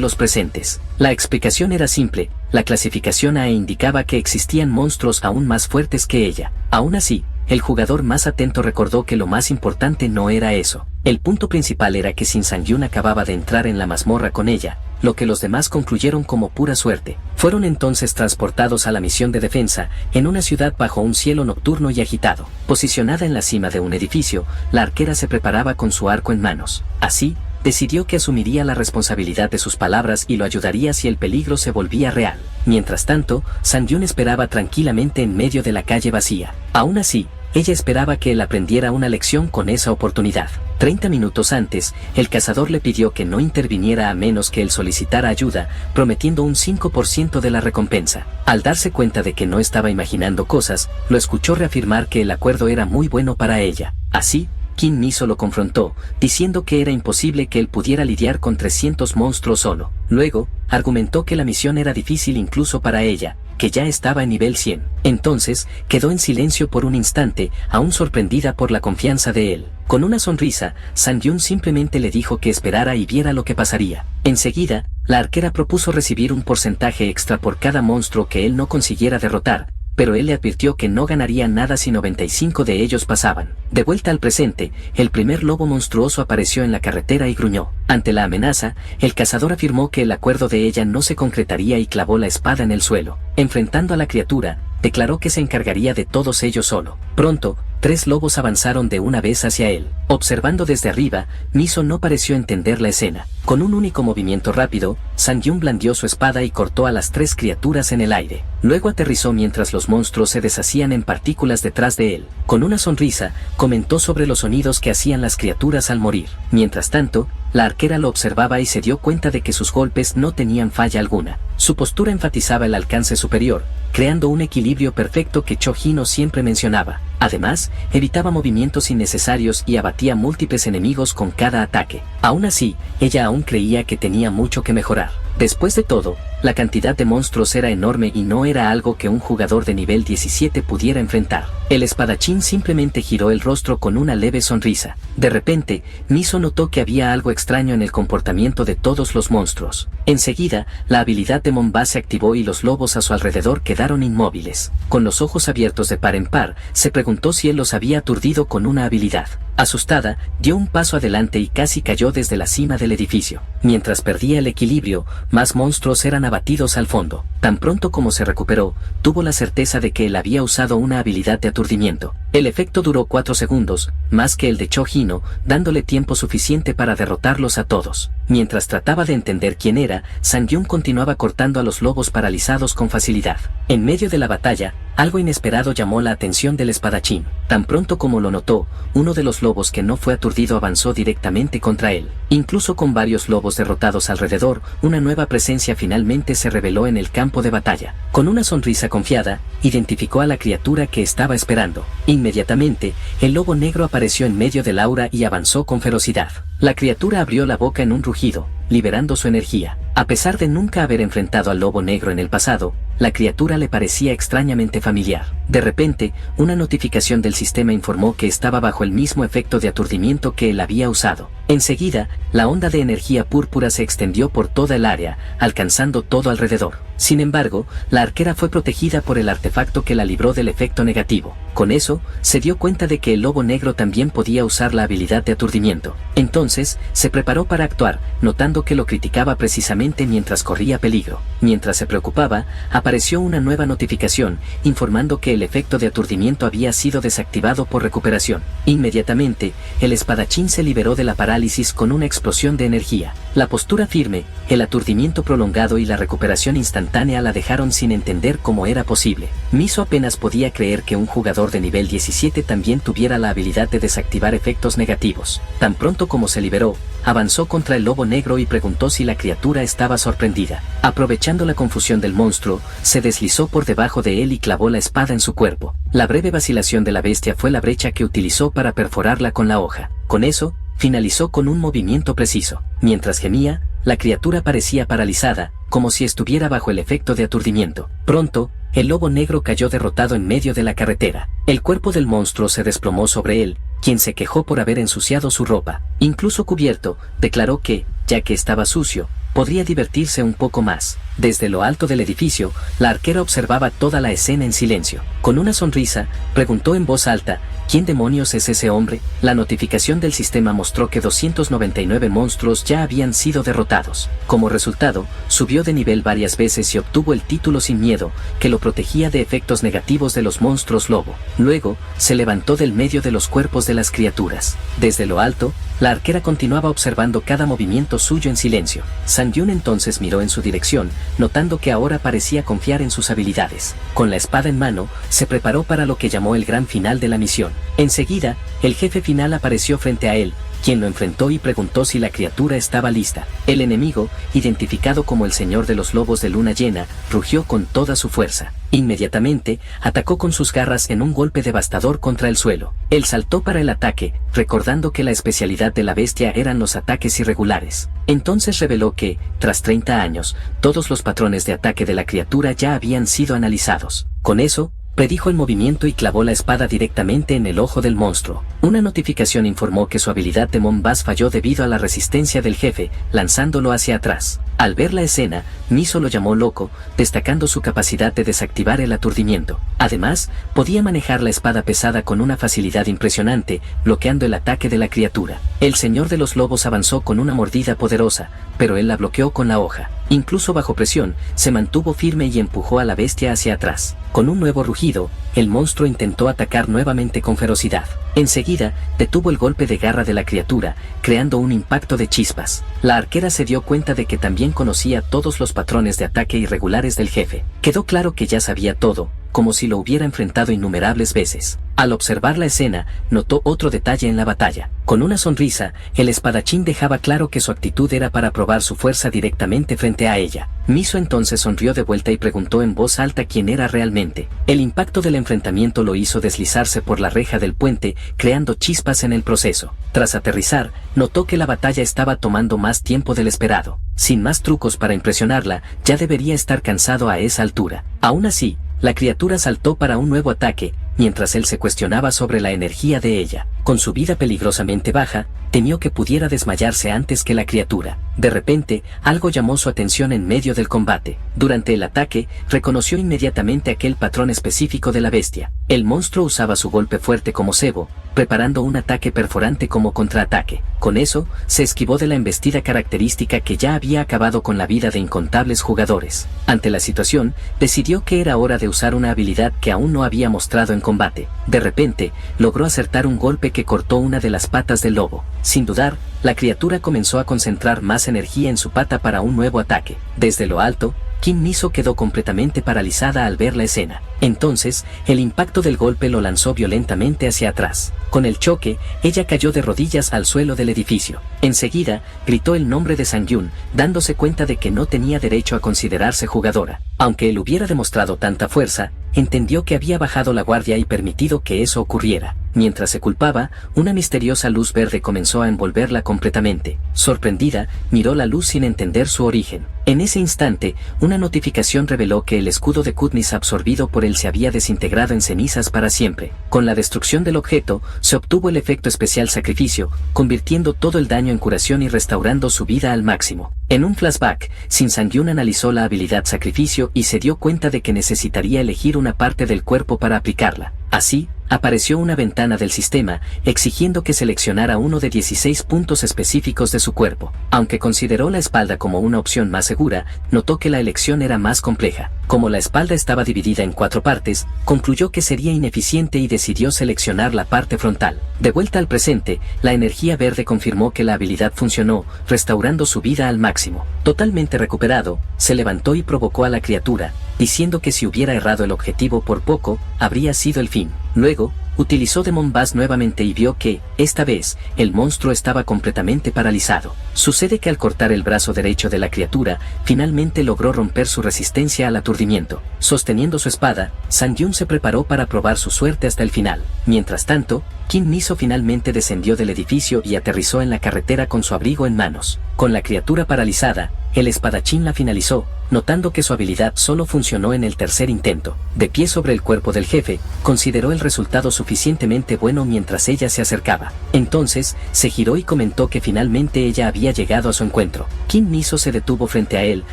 Speaker 1: los presentes. La explicación era simple: la clasificación AE indicaba que existían monstruos aún más fuertes que ella. Aún así, el jugador más atento recordó que lo más importante no era eso. El punto principal era que Shin Sang-yun acababa de entrar en la mazmorra con ella, lo que los demás concluyeron como pura suerte. Fueron entonces transportados a la misión de defensa, en una ciudad bajo un cielo nocturno y agitado. Posicionada en la cima de un edificio, la arquera se preparaba con su arco en manos. Así, decidió que asumiría la responsabilidad de sus palabras y lo ayudaría si el peligro se volvía real. Mientras tanto, Sang-yun esperaba tranquilamente en medio de la calle vacía. Aún así, ella esperaba que él aprendiera una lección con esa oportunidad. 30 minutos antes, el cazador le pidió que no interviniera a menos que él solicitara ayuda, prometiendo un 5% de la recompensa. Al darse cuenta de que no estaba imaginando cosas, lo escuchó reafirmar que el acuerdo era muy bueno para ella. Así, Kim Miso lo confrontó, diciendo que era imposible que él pudiera lidiar con 300 monstruos solo. Luego, argumentó que la misión era difícil incluso para ella, que ya estaba en nivel 100. Entonces, quedó en silencio por un instante, aún sorprendida por la confianza de él. Con una sonrisa, Sang-yun simplemente le dijo que esperara y viera lo que pasaría. Enseguida, la arquera propuso recibir un porcentaje extra por cada monstruo que él no consiguiera derrotar, pero él le advirtió que no ganaría nada si 95 de ellos pasaban. De vuelta al presente, el primer lobo monstruoso apareció en la carretera y gruñó. Ante la amenaza, el cazador afirmó que el acuerdo de ella no se concretaría y clavó la espada en el suelo. Enfrentando a la criatura, declaró que se encargaría de todos ellos solo. Pronto, 3 lobos avanzaron de una vez hacia él. Observando desde arriba, Miso no pareció entender la escena. Con un único movimiento rápido, Sang-yun blandió su espada y cortó a las 3 criaturas en el aire. Luego aterrizó mientras los monstruos se deshacían en partículas detrás de él. Con una sonrisa, comentó sobre los sonidos que hacían las criaturas al morir. Mientras tanto, la arquera lo observaba y se dio cuenta de que sus golpes no tenían falla alguna. Su postura enfatizaba el alcance superior, creando un equilibrio perfecto que Cho Hino siempre mencionaba. Además, evitaba movimientos innecesarios y abatía múltiples enemigos con cada ataque. Aún así, ella aún creía que tenía mucho que mejorar. Después de todo, la cantidad de monstruos era enorme y no era algo que un jugador de nivel 17 pudiera enfrentar. El espadachín simplemente giró el rostro con una leve sonrisa. De repente, Miso notó que había algo extraño en el comportamiento de todos los monstruos. Enseguida, la habilidad de Monba se activó y los lobos a su alrededor quedaron inmóviles. Con los ojos abiertos de par en par, se preguntó si él los había aturdido con una habilidad. Asustada, dio un paso adelante y casi cayó desde la cima del edificio. Mientras perdía el equilibrio, más monstruos eran abatidos al fondo. Tan pronto como se recuperó, tuvo la certeza de que él había usado una habilidad de aturdimiento. El efecto duró 4 segundos, más que el de Chojino, dándole tiempo suficiente para derrotarlos a todos. Mientras trataba de entender quién era, Sangyun continuaba cortando a los lobos paralizados con facilidad. En medio de la batalla, algo inesperado llamó la atención del espadachín. Tan pronto como lo notó, uno de los lobos que no fue aturdido avanzó directamente contra él. Incluso con varios lobos derrotados alrededor, una nueva presencia finalmente se reveló en el campo de batalla. Con una sonrisa confiada, identificó a la criatura que estaba esperando. Inmediatamente, el lobo negro apareció en medio del aura y avanzó con ferocidad. La criatura abrió la boca en un rugido, liberando su energía. A pesar de nunca haber enfrentado al lobo negro en el pasado, la criatura le parecía extrañamente familiar. De repente, una notificación del sistema informó que estaba bajo el mismo efecto de aturdimiento que él había usado. Enseguida, la onda de energía púrpura se extendió por toda el área, alcanzando todo alrededor. Sin embargo, la arquera fue protegida por el artefacto que la libró del efecto negativo. Con eso, se dio cuenta de que el lobo negro también podía usar la habilidad de aturdimiento. Entonces, se preparó para actuar, notando que lo criticaba precisamente mientras corría peligro. Mientras se preocupaba, apareció una nueva notificación, informando que el efecto de aturdimiento había sido desactivado por recuperación. Inmediatamente, el espadachín se liberó de la parálisis con una explosión de energía. La postura firme, el aturdimiento prolongado y la recuperación instantánea la dejaron sin entender cómo era posible. Miso apenas podía creer que un jugador de nivel 17 también tuviera la habilidad de desactivar efectos negativos. Tan pronto como se liberó, avanzó contra el lobo negro y preguntó si la criatura estaba sorprendida. Aprovechando la confusión del monstruo, se deslizó por debajo de él y clavó la espada en su cuerpo. La breve vacilación de la bestia fue la brecha que utilizó para perforarla con la hoja. Con eso, finalizó con un movimiento preciso. Mientras gemía, la criatura parecía paralizada, como si estuviera bajo el efecto de aturdimiento. Pronto, el lobo negro cayó derrotado en medio de la carretera. El cuerpo del monstruo se desplomó sobre él, quien se quejó por haber ensuciado su ropa. Incluso cubierto, declaró que, ya que estaba sucio, podría divertirse un poco más. Desde lo alto del edificio, la arquera observaba toda la escena en silencio. Con una sonrisa, preguntó en voz alta, ¿quién demonios es ese hombre? La notificación del sistema mostró que 299 monstruos ya habían sido derrotados. Como resultado, subió de nivel varias veces y obtuvo el título sin miedo, que lo protegía de efectos negativos de los monstruos lobo. Luego, se levantó del medio de los cuerpos de las criaturas. Desde lo alto, la arquera continuaba observando cada movimiento suyo en silencio. Sangyun entonces miró en su dirección, notando que ahora parecía confiar en sus habilidades. Con la espada en mano, se preparó para lo que llamó el gran final de la misión. Enseguida, el jefe final apareció frente a él, quien lo enfrentó y preguntó si la criatura estaba lista. El enemigo, identificado como el Señor de los Lobos de Luna Llena, rugió con toda su fuerza. Inmediatamente, atacó con sus garras en un golpe devastador contra el suelo. Él saltó para el ataque, recordando que la especialidad de la bestia eran los ataques irregulares. Entonces reveló que, tras 30 años, todos los patrones de ataque de la criatura ya habían sido analizados. Con eso, predijo el movimiento y clavó la espada directamente en el ojo del monstruo. Una notificación informó que su habilidad de Monbaz falló debido a la resistencia del jefe, lanzándolo hacia atrás. Al ver la escena, Miso lo llamó loco, destacando su capacidad de desactivar el aturdimiento. Además, podía manejar la espada pesada con una facilidad impresionante, bloqueando el ataque de la criatura. El Señor de los Lobos avanzó con una mordida poderosa, pero él la bloqueó con la hoja. Incluso bajo presión, se mantuvo firme y empujó a la bestia hacia atrás. Con un nuevo rugido, el monstruo intentó atacar nuevamente con ferocidad. Enseguida, detuvo el golpe de garra de la criatura, creando un impacto de chispas. La arquera se dio cuenta de que también conocía todos los patrones de ataque irregulares del jefe. Quedó claro que ya sabía todo, como si lo hubiera enfrentado innumerables veces. Al observar la escena, notó otro detalle en la batalla. Con una sonrisa, el espadachín dejaba claro que su actitud era para probar su fuerza directamente frente a ella. Miso entonces sonrió de vuelta y preguntó en voz alta quién era realmente. El impacto del enfrentamiento lo hizo deslizarse por la reja del puente, creando chispas en el proceso. Tras aterrizar, notó que la batalla estaba tomando más tiempo del esperado. Sin más trucos para impresionarla, ya debería estar cansado a esa altura. Aún así, la criatura saltó para un nuevo ataque, mientras él se cuestionaba sobre la energía de ella. Con su vida peligrosamente baja, temió que pudiera desmayarse antes que la criatura. De repente, algo llamó su atención en medio del combate. Durante el ataque, reconoció inmediatamente aquel patrón específico de la bestia. El monstruo usaba su golpe fuerte como cebo, preparando un ataque perforante como contraataque. Con eso, se esquivó de la embestida característica que ya había acabado con la vida de incontables jugadores. Ante la situación, decidió que era hora de usar una habilidad que aún no había mostrado en combate. De repente, logró acertar un golpe que cortó una de las patas del lobo. Sin dudar, la criatura comenzó a concentrar más energía en su pata para un nuevo ataque. Desde lo alto, Kim Miso quedó completamente paralizada al ver la escena. Entonces, el impacto del golpe lo lanzó violentamente hacia atrás. Con el choque, ella cayó de rodillas al suelo del edificio. Enseguida, gritó el nombre de Sang-Yun, dándose cuenta de que no tenía derecho a considerarse jugadora. Aunque él hubiera demostrado tanta fuerza, entendió que había bajado la guardia y permitido que eso ocurriera. Mientras se culpaba, una misteriosa luz verde comenzó a envolverla completamente. Sorprendida, miró la luz sin entender su origen. En ese instante, una notificación reveló que el escudo de Kutnis absorbido por él se había desintegrado en cenizas para siempre. Con la destrucción del objeto, se obtuvo el efecto especial sacrificio, convirtiendo todo el daño en curación y restaurando su vida al máximo. En un flashback, Shin Sang-Yun analizó la habilidad sacrificio y se dio cuenta de que necesitaría elegir una parte del cuerpo para aplicarla. Así, apareció una ventana del sistema, exigiendo que seleccionara uno de 16 puntos específicos de su cuerpo. Aunque consideró la espalda como una opción más segura, notó que la elección era más compleja. Como la espalda estaba dividida en 4 partes, concluyó que sería ineficiente y decidió seleccionar la parte frontal. De vuelta al presente, la energía verde confirmó que la habilidad funcionó, restaurando su vida al máximo. Totalmente recuperado, se levantó y provocó a la criatura, diciendo que si hubiera errado el objetivo por poco, habría sido el fin. Luego, utilizó Demon Bass nuevamente y vio que, esta vez, el monstruo estaba completamente paralizado. Sucede que al cortar el brazo derecho de la criatura, finalmente logró romper su resistencia al aturdimiento. Sosteniendo su espada, Sang-Yun se preparó para probar su suerte hasta el final. Mientras tanto, Kim Miso finalmente descendió del edificio y aterrizó en la carretera con su abrigo en manos. Con la criatura paralizada, el espadachín la finalizó, notando que su habilidad solo funcionó en el tercer intento. De pie sobre el cuerpo del jefe, consideró el resultado suficientemente bueno mientras ella se acercaba. Entonces, se giró y comentó que finalmente ella había llegado a su encuentro. Kim Miso se detuvo frente a él,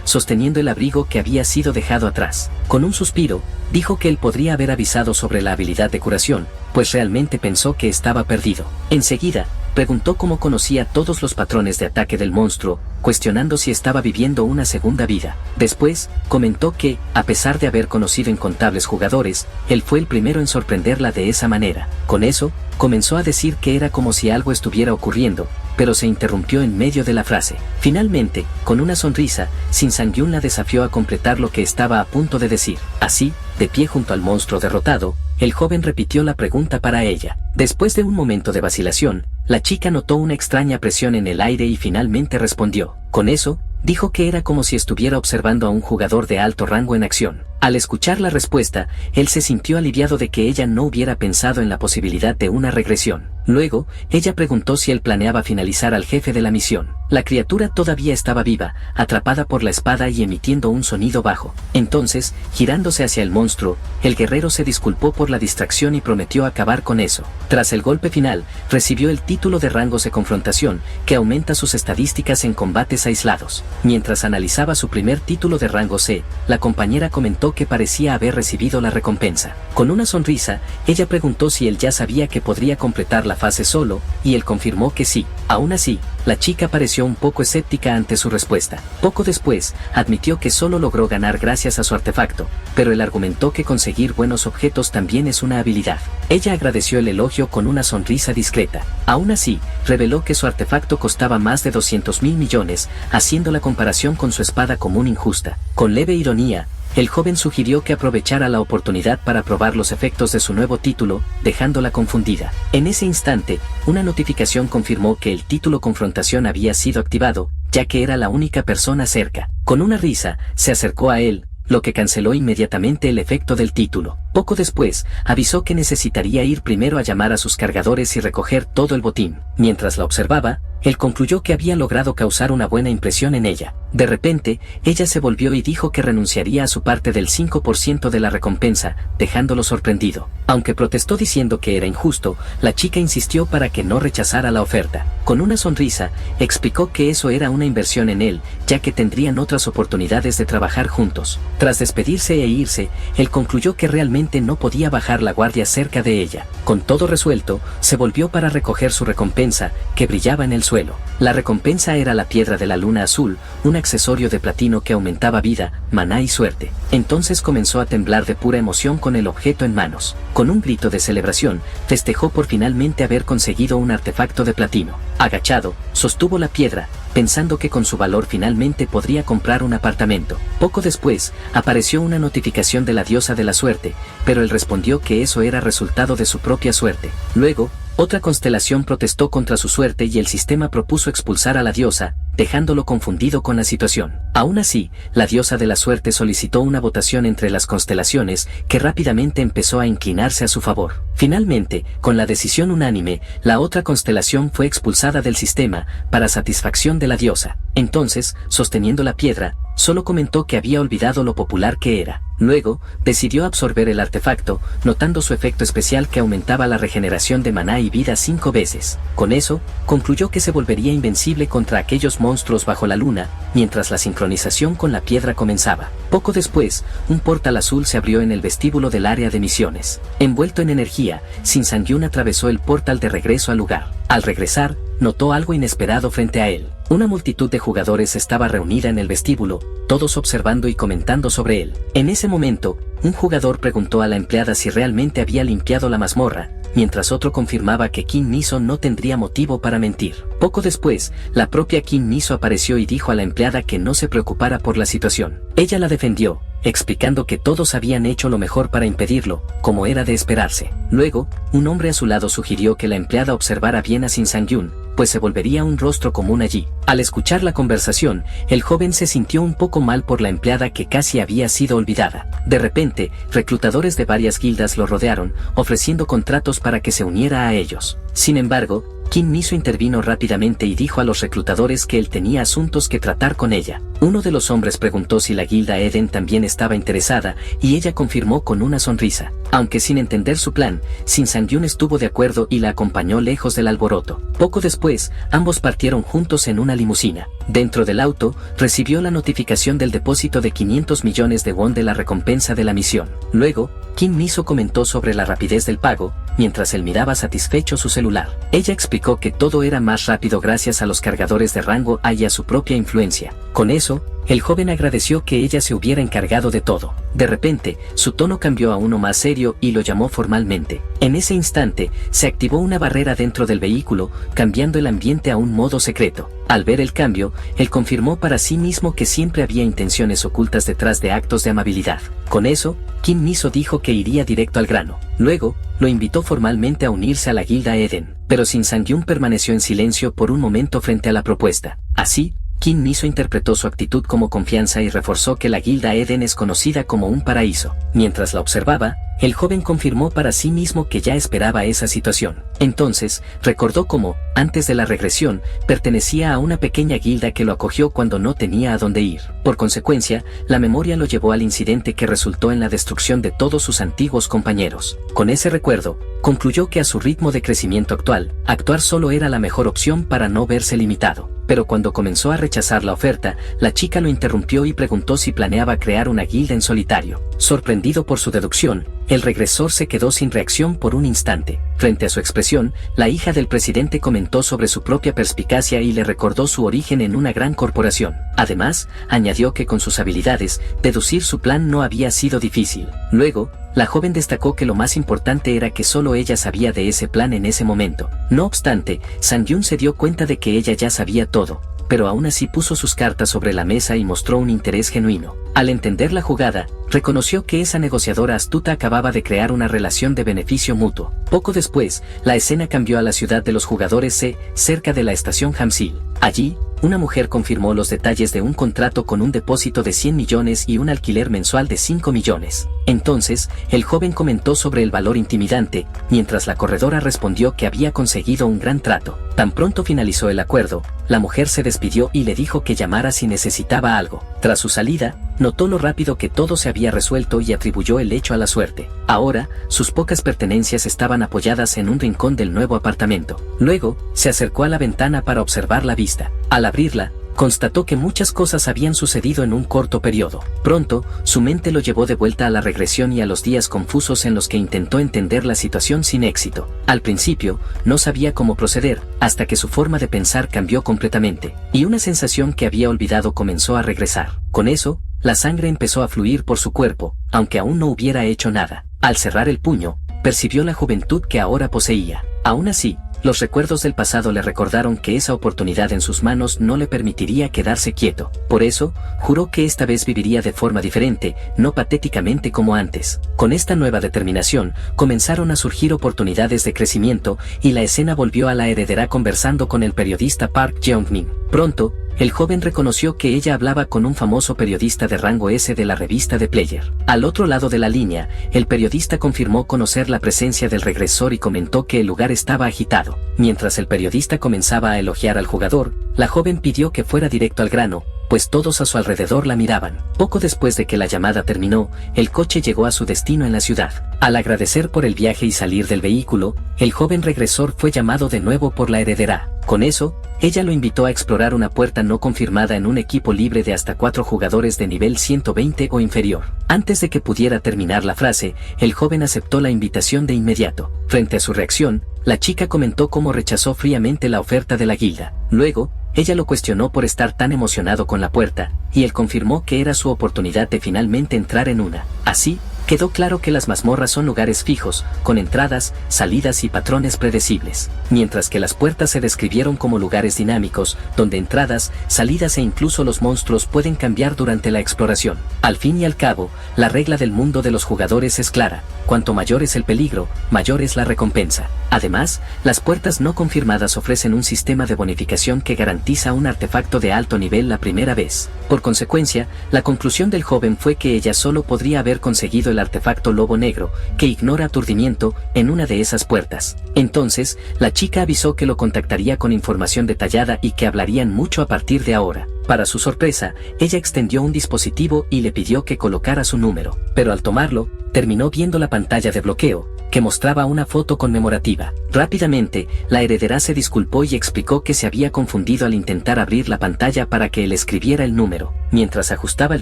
Speaker 1: sosteniendo el abrigo que había sido dejado atrás. Con un suspiro, dijo que él podría haber avisado sobre la habilidad de curación, pues realmente pensó que estaba perdido. Enseguida, preguntó cómo conocía todos los patrones de ataque del monstruo, cuestionando si estaba viviendo una segunda vida. Después, comentó que, a pesar de haber conocido incontables jugadores, él fue el primero en sorprenderla de esa manera. Con eso, comenzó a decir que era como si algo estuviera ocurriendo, pero se interrumpió en medio de la frase. Finalmente, con una sonrisa, Shin Sang-Yun la desafió a completar lo que estaba a punto de decir. Así, de pie junto al monstruo derrotado, el joven repitió la pregunta para ella. Después de un momento de vacilación, la chica notó una extraña presión en el aire y finalmente respondió. Con eso, dijo que era como si estuviera observando a un jugador de alto rango en acción. Al escuchar la respuesta, él se sintió aliviado de que ella no hubiera pensado en la posibilidad de una regresión. Luego, ella preguntó si él planeaba finalizar al jefe de la misión. La criatura todavía estaba viva, atrapada por la espada y emitiendo un sonido bajo. Entonces, girándose hacia el monstruo, el guerrero se disculpó por la distracción y prometió acabar con eso. Tras el golpe final, recibió el título de rangos de confrontación, que aumenta sus estadísticas en combates aislados. Mientras analizaba su primer título de rango C, la compañera comentó que parecía haber recibido la recompensa. Con una sonrisa, ella preguntó si él ya sabía que podría completar la fase solo, y él confirmó que sí. Aún así, la chica pareció un poco escéptica ante su respuesta. Poco después, admitió que solo logró ganar gracias a su artefacto, pero él argumentó que conseguir buenos objetos también es una habilidad. Ella agradeció el elogio con una sonrisa discreta. Aún así, reveló que su artefacto costaba más de 200.000 millones, haciendo la comparación con su espada común injusta. Con leve ironía, el joven sugirió que aprovechara la oportunidad para probar los efectos de su nuevo título, dejándola confundida. En ese instante, una notificación confirmó que el título Confrontación había sido activado, ya que era la única persona cerca. Con una risa, se acercó a él, lo que canceló inmediatamente el efecto del título. Poco después, avisó que necesitaría ir primero a llamar a sus cargadores y recoger todo el botín. Mientras la observaba, él concluyó que había logrado causar una buena impresión en ella. De repente, ella se volvió y dijo que renunciaría a su parte del 5% de la recompensa, dejándolo sorprendido. Aunque protestó diciendo que era injusto, la chica insistió para que no rechazara la oferta. Con una sonrisa, explicó que eso era una inversión en él, ya que tendrían otras oportunidades de trabajar juntos. Tras despedirse e irse, él concluyó que realmente no podía bajar la guardia cerca de ella. Con todo resuelto, se volvió para recoger su recompensa, que brillaba en el suelo. La recompensa era la piedra de la luna azul, un accesorio de platino que aumentaba vida, maná y suerte. Entonces comenzó a temblar de pura emoción con el objeto en manos. Con un grito de celebración, festejó por finalmente haber conseguido un artefacto de platino. Agachado, sostuvo la piedra, pensando que con su valor finalmente podría comprar un apartamento. Poco después, apareció una notificación de la diosa de la suerte, pero él respondió que eso era resultado de su propia suerte. Luego, otra constelación protestó contra su suerte y el sistema propuso expulsar a la diosa, dejándolo confundido con la situación. Aún así, la diosa de la suerte solicitó una votación entre las constelaciones, que rápidamente empezó a inclinarse a su favor. Finalmente, con la decisión unánime, la otra constelación fue expulsada del sistema, para satisfacción de la diosa. Entonces, sosteniendo la piedra, solo comentó que había olvidado lo popular que era. Luego, decidió absorber el artefacto, notando su efecto especial que aumentaba la regeneración de maná y vida 5 veces. Con eso, concluyó que se volvería invencible contra aquellos monstruos bajo la luna, mientras la sincronización con la piedra comenzaba. Poco después, un portal azul se abrió en el vestíbulo del área de misiones. Envuelto en energía, Shin Sang-yun atravesó el portal de regreso al lugar. Al regresar, notó algo inesperado frente a él. Una multitud de jugadores estaba reunida en el vestíbulo, todos observando y comentando sobre él. En ese momento, un jugador preguntó a la empleada si realmente había limpiado la mazmorra, mientras otro confirmaba que Kim Miso no tendría motivo para mentir. Poco después, la propia Kim Miso apareció y dijo a la empleada que no se preocupara por la situación. Ella la defendió, explicando que todos habían hecho lo mejor para impedirlo, como era de esperarse. Luego, un hombre a su lado sugirió que la empleada observara bien a Shin Sang-yun, pues se volvería un rostro común allí. Al escuchar la conversación, el joven se sintió un poco mal por la empleada que casi había sido olvidada. De repente, reclutadores de varias guildas lo rodearon, ofreciendo contratos para que se uniera a ellos. Sin embargo, Kim Miso intervino rápidamente y dijo a los reclutadores que él tenía asuntos que tratar con ella. Uno de los hombres preguntó si la Guilda Eden también estaba interesada, y ella confirmó con una sonrisa. Aunque sin entender su plan, Shin Sang-yun estuvo de acuerdo y la acompañó lejos del alboroto. Poco después, ambos partieron juntos en una limusina. Dentro del auto, recibió la notificación del depósito de 500 millones de won de la recompensa de la misión. Luego, Kim Miso comentó sobre la rapidez del pago, mientras él miraba satisfecho su celular. Ella explicó que todo era más rápido gracias a los cargadores de rango A y a su propia influencia. Con eso, el joven agradeció que ella se hubiera encargado de todo. De repente, su tono cambió a uno más serio y lo llamó formalmente. En ese instante, se activó una barrera dentro del vehículo, cambiando el ambiente a un modo secreto. Al ver el cambio, él confirmó para sí mismo que siempre había intenciones ocultas detrás de actos de amabilidad. Con eso, Kim Miso dijo que iría directo al grano. Luego, lo invitó formalmente a unirse a la Guilda Eden, pero Shin Sang-yun permaneció en silencio por un momento frente a la propuesta. Así, Kim Miso interpretó su actitud como confianza y reforzó que la Guilda Eden es conocida como un paraíso. Mientras la observaba, el joven confirmó para sí mismo que ya esperaba esa situación. Entonces, recordó cómo, antes de la regresión, pertenecía a una pequeña guilda que lo acogió cuando no tenía a dónde ir. Por consecuencia, la memoria lo llevó al incidente que resultó en la destrucción de todos sus antiguos compañeros. Con ese recuerdo, concluyó que a su ritmo de crecimiento actual, actuar solo era la mejor opción para no verse limitado. Pero cuando comenzó a rechazar la oferta, la chica lo interrumpió y preguntó si planeaba crear una guilda en solitario. Sorprendido por su deducción, el regresor se quedó sin reacción por un instante. Frente a su expresión, la hija del presidente comentó sobre su propia perspicacia y le recordó su origen en una gran corporación. Además, añadió que con sus habilidades, deducir su plan no había sido difícil. Luego, la joven destacó que lo más importante era que solo ella sabía de ese plan en ese momento. No obstante, Sang-yun se dio cuenta de que ella ya sabía todo, pero aún así puso sus cartas sobre la mesa y mostró un interés genuino. Al entender la jugada, reconoció que esa negociadora astuta acababa de crear una relación de beneficio mutuo. Poco después, la escena cambió a la ciudad de los jugadores C, cerca de la estación Hamsil. Allí, una mujer confirmó los detalles de un contrato con un depósito de 100 millones y un alquiler mensual de 5 millones. Entonces, el joven comentó sobre el valor intimidante, mientras la corredora respondió que había conseguido un gran trato. Tan pronto finalizó el acuerdo, la mujer se despidió y le dijo que llamara si necesitaba algo. Tras su salida, notó lo rápido que todo se había resuelto y atribuyó el hecho a la suerte. Ahora, sus pocas pertenencias estaban apoyadas en un rincón del nuevo apartamento. Luego, se acercó a la ventana para observar la vista. Al abrirla, constató que muchas cosas habían sucedido en un corto periodo. Pronto, su mente lo llevó de vuelta a la regresión y a los días confusos en los que intentó entender la situación sin éxito. Al principio, no sabía cómo proceder, hasta que su forma de pensar cambió completamente, y una sensación que había olvidado comenzó a regresar. Con eso, la sangre empezó a fluir por su cuerpo, aunque aún no hubiera hecho nada. Al cerrar el puño, percibió la juventud que ahora poseía. Aún así, los recuerdos del pasado le recordaron que esa oportunidad en sus manos no le permitiría quedarse quieto. Por eso, juró que esta vez viviría de forma diferente, no patéticamente como antes. Con esta nueva determinación, comenzaron a surgir oportunidades de crecimiento y la escena volvió a la heredera conversando con el periodista Park Jeong-min. Pronto, el joven reconoció que ella hablaba con un famoso periodista de rango S de la revista The Player. Al otro lado de la línea, el periodista confirmó conocer la presencia del regresor y comentó que el lugar estaba agitado. Mientras el periodista comenzaba a elogiar al jugador, la joven pidió que fuera directo al grano, pues todos a su alrededor la miraban. Poco después de que la llamada terminó, el coche llegó a su destino en la ciudad. Al agradecer por el viaje y salir del vehículo, el joven regresor fue llamado de nuevo por la heredera. Con eso, ella lo invitó a explorar una puerta no confirmada en un equipo libre de hasta 4 jugadores de nivel 120 o inferior. Antes de que pudiera terminar la frase, el joven aceptó la invitación de inmediato. Frente a su reacción, la chica comentó cómo rechazó fríamente la oferta de la guilda. Luego, ella lo cuestionó por estar tan emocionado con la puerta, y él confirmó que era su oportunidad de finalmente entrar en una. Así, quedó claro que las mazmorras son lugares fijos, con entradas, salidas y patrones predecibles, mientras que las puertas se describieron como lugares dinámicos, donde entradas, salidas e incluso los monstruos pueden cambiar durante la exploración. Al fin y al cabo, la regla del mundo de los jugadores es clara: cuanto mayor es el peligro, mayor es la recompensa. Además, las puertas no confirmadas ofrecen un sistema de bonificación que garantiza un artefacto de alto nivel la primera vez. Por consecuencia, la conclusión del joven fue que ella solo podría haber conseguido el artefacto lobo negro, que ignora aturdimiento, en una de esas puertas. Entonces, la chica avisó que lo contactaría con información detallada y que hablarían mucho a partir de ahora. Para su sorpresa, ella extendió un dispositivo y le pidió que colocara su número, pero al tomarlo, terminó viendo la pantalla de bloqueo, que mostraba una foto conmemorativa. Rápidamente, la heredera se disculpó y explicó que se había confundido al intentar abrir la pantalla para que él escribiera el número. Mientras ajustaba el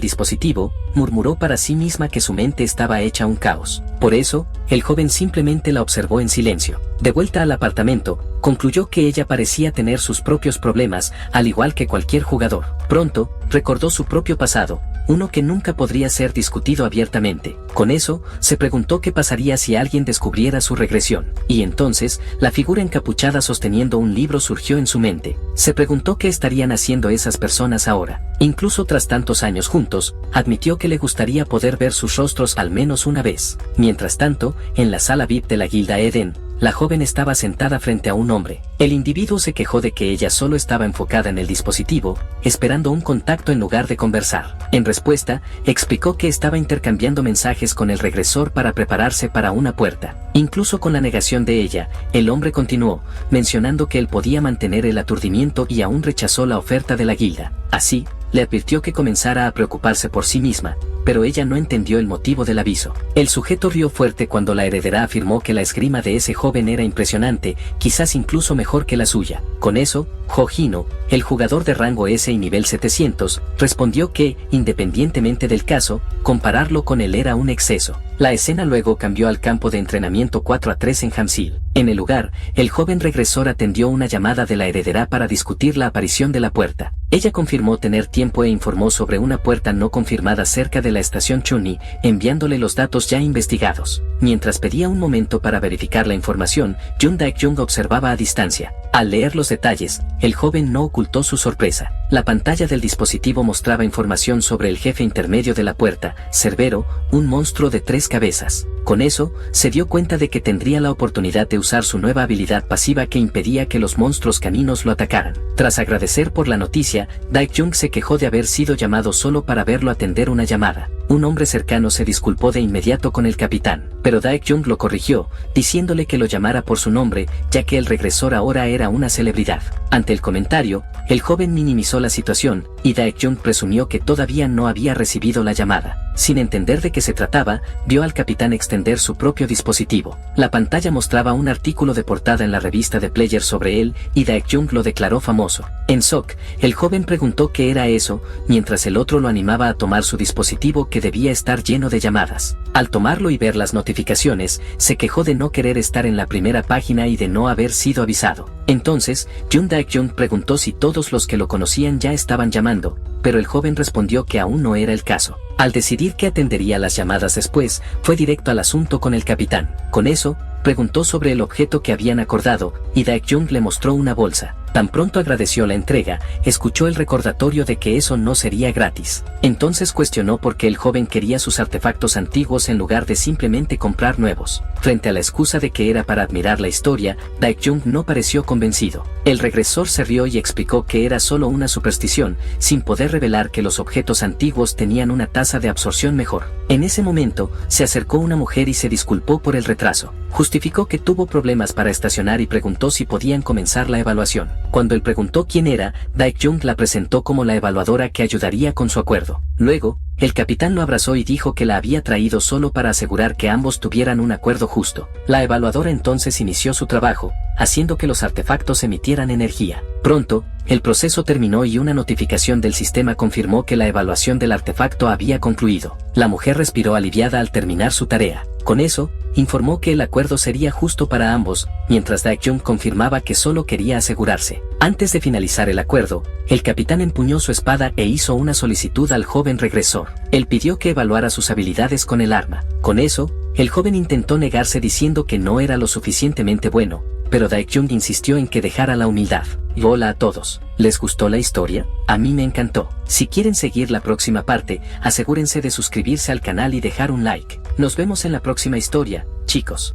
Speaker 1: dispositivo, murmuró para sí misma que su mente estaba hecha un caos. Por eso, el joven simplemente la observó en silencio. De vuelta al apartamento, concluyó que ella parecía tener sus propios problemas, al igual que cualquier jugador. Pronto, recordó su propio pasado, uno que nunca podría ser discutido abiertamente. Con eso, se preguntó qué pasaría si alguien descubriera su regresión. Y entonces, la figura encapuchada sosteniendo un libro surgió en su mente. Se preguntó qué estarían haciendo esas personas ahora. Incluso tras tantos años juntos, admitió que le gustaría poder ver sus rostros al menos una vez. Mientras tanto, en la sala VIP de la Guilda Eden, la joven estaba sentada frente a un hombre. El individuo se quejó de que ella solo estaba enfocada en el dispositivo, esperando un contacto en lugar de conversar. En respuesta, explicó que estaba intercambiando mensajes con el regresor para prepararse para una puerta. Incluso con la negación de ella, el hombre continuó, mencionando que él podía mantener el aturdimiento y aún rechazó la oferta de la guilda. Así, le advirtió que comenzara a preocuparse por sí misma, pero ella no entendió el motivo del aviso. El sujeto rió fuerte cuando la heredera afirmó que la esgrima de ese joven era impresionante, quizás incluso mejor que la suya. Con eso, Ho Hino, el jugador de rango S y nivel 700, respondió que, independientemente del caso, compararlo con él era un exceso. La escena luego cambió al campo de entrenamiento 4-3 en Hamsil. En el lugar, el joven regresor atendió una llamada de la heredera para discutir la aparición de la puerta. Ella confirmó tener tiempo e informó sobre una puerta no confirmada cerca de la estación Chunni, enviándole los datos ya investigados. Mientras pedía un momento para verificar la información, Jung Daek-jung observaba a distancia. Al leer los detalles, el joven no ocultó su sorpresa. La pantalla del dispositivo mostraba información sobre el jefe intermedio de la puerta, Cerbero, un monstruo de 3 cabezas. Con eso, se dio cuenta de que tendría la oportunidad de usar su nueva habilidad pasiva que impedía que los monstruos caninos lo atacaran. Tras agradecer por la noticia, Daek-jung se quejó de haber sido llamado solo para verlo atender una llamada. Un hombre cercano se disculpó de inmediato con el capitán, pero Daek-jung lo corrigió, diciéndole que lo llamara por su nombre, ya que el regresor ahora era una celebridad. Ante el comentario, el joven minimizó la situación, y Daek-jung presumió que todavía no había recibido la llamada. Sin entender de qué se trataba, vio al capitán extender su propio dispositivo. La pantalla mostraba un artículo de portada en la revista de Player sobre él, y Daek-jung lo declaró famoso. En shock, el joven preguntó qué era eso, mientras el otro lo animaba a tomar su dispositivo que debía estar lleno de llamadas. Al tomarlo y ver las notificaciones, se quejó de no querer estar en la primera página y de no haber sido avisado. Entonces, Jung Daek-jung preguntó si todos los que lo conocían ya estaban llamando, pero el joven respondió que aún no era el caso. Al decidir que atendería las llamadas después, fue directo al asunto con el capitán. Con eso, preguntó sobre el objeto que habían acordado, y Daek-jung le mostró una bolsa. Tan pronto agradeció la entrega, escuchó el recordatorio de que eso no sería gratis. Entonces cuestionó por qué el joven quería sus artefactos antiguos en lugar de simplemente comprar nuevos. Frente a la excusa de que era para admirar la historia, Daek-jung no pareció convencido. El regresor se rió y explicó que era solo una superstición, sin poder revelar que los objetos antiguos tenían una tasa de absorción mejor. En ese momento, se acercó una mujer y se disculpó por el retraso. Justificó que tuvo problemas para estacionar y preguntó si podían comenzar la evaluación. Cuando él preguntó quién era, Daek-jung la presentó como la evaluadora que ayudaría con su acuerdo. Luego, el capitán lo abrazó y dijo que la había traído solo para asegurar que ambos tuvieran un acuerdo justo. La evaluadora entonces inició su trabajo, haciendo que los artefactos emitieran energía. Pronto, el proceso terminó y una notificación del sistema confirmó que la evaluación del artefacto había concluido. La mujer respiró aliviada al terminar su tarea. Con eso, informó que el acuerdo sería justo para ambos, mientras Daek-jung confirmaba que solo quería asegurarse. Antes de finalizar el acuerdo, el capitán empuñó su espada e hizo una solicitud al joven regresor. Él pidió que evaluara sus habilidades con el arma. Con eso, el joven intentó negarse diciendo que no era lo suficientemente bueno, pero Daek-jung insistió en que dejara la humildad. Hola a todos. ¿Les gustó la historia? A mí me encantó. Si quieren seguir la próxima parte, asegúrense de suscribirse al canal y dejar un like. Nos vemos en la próxima historia, chicos.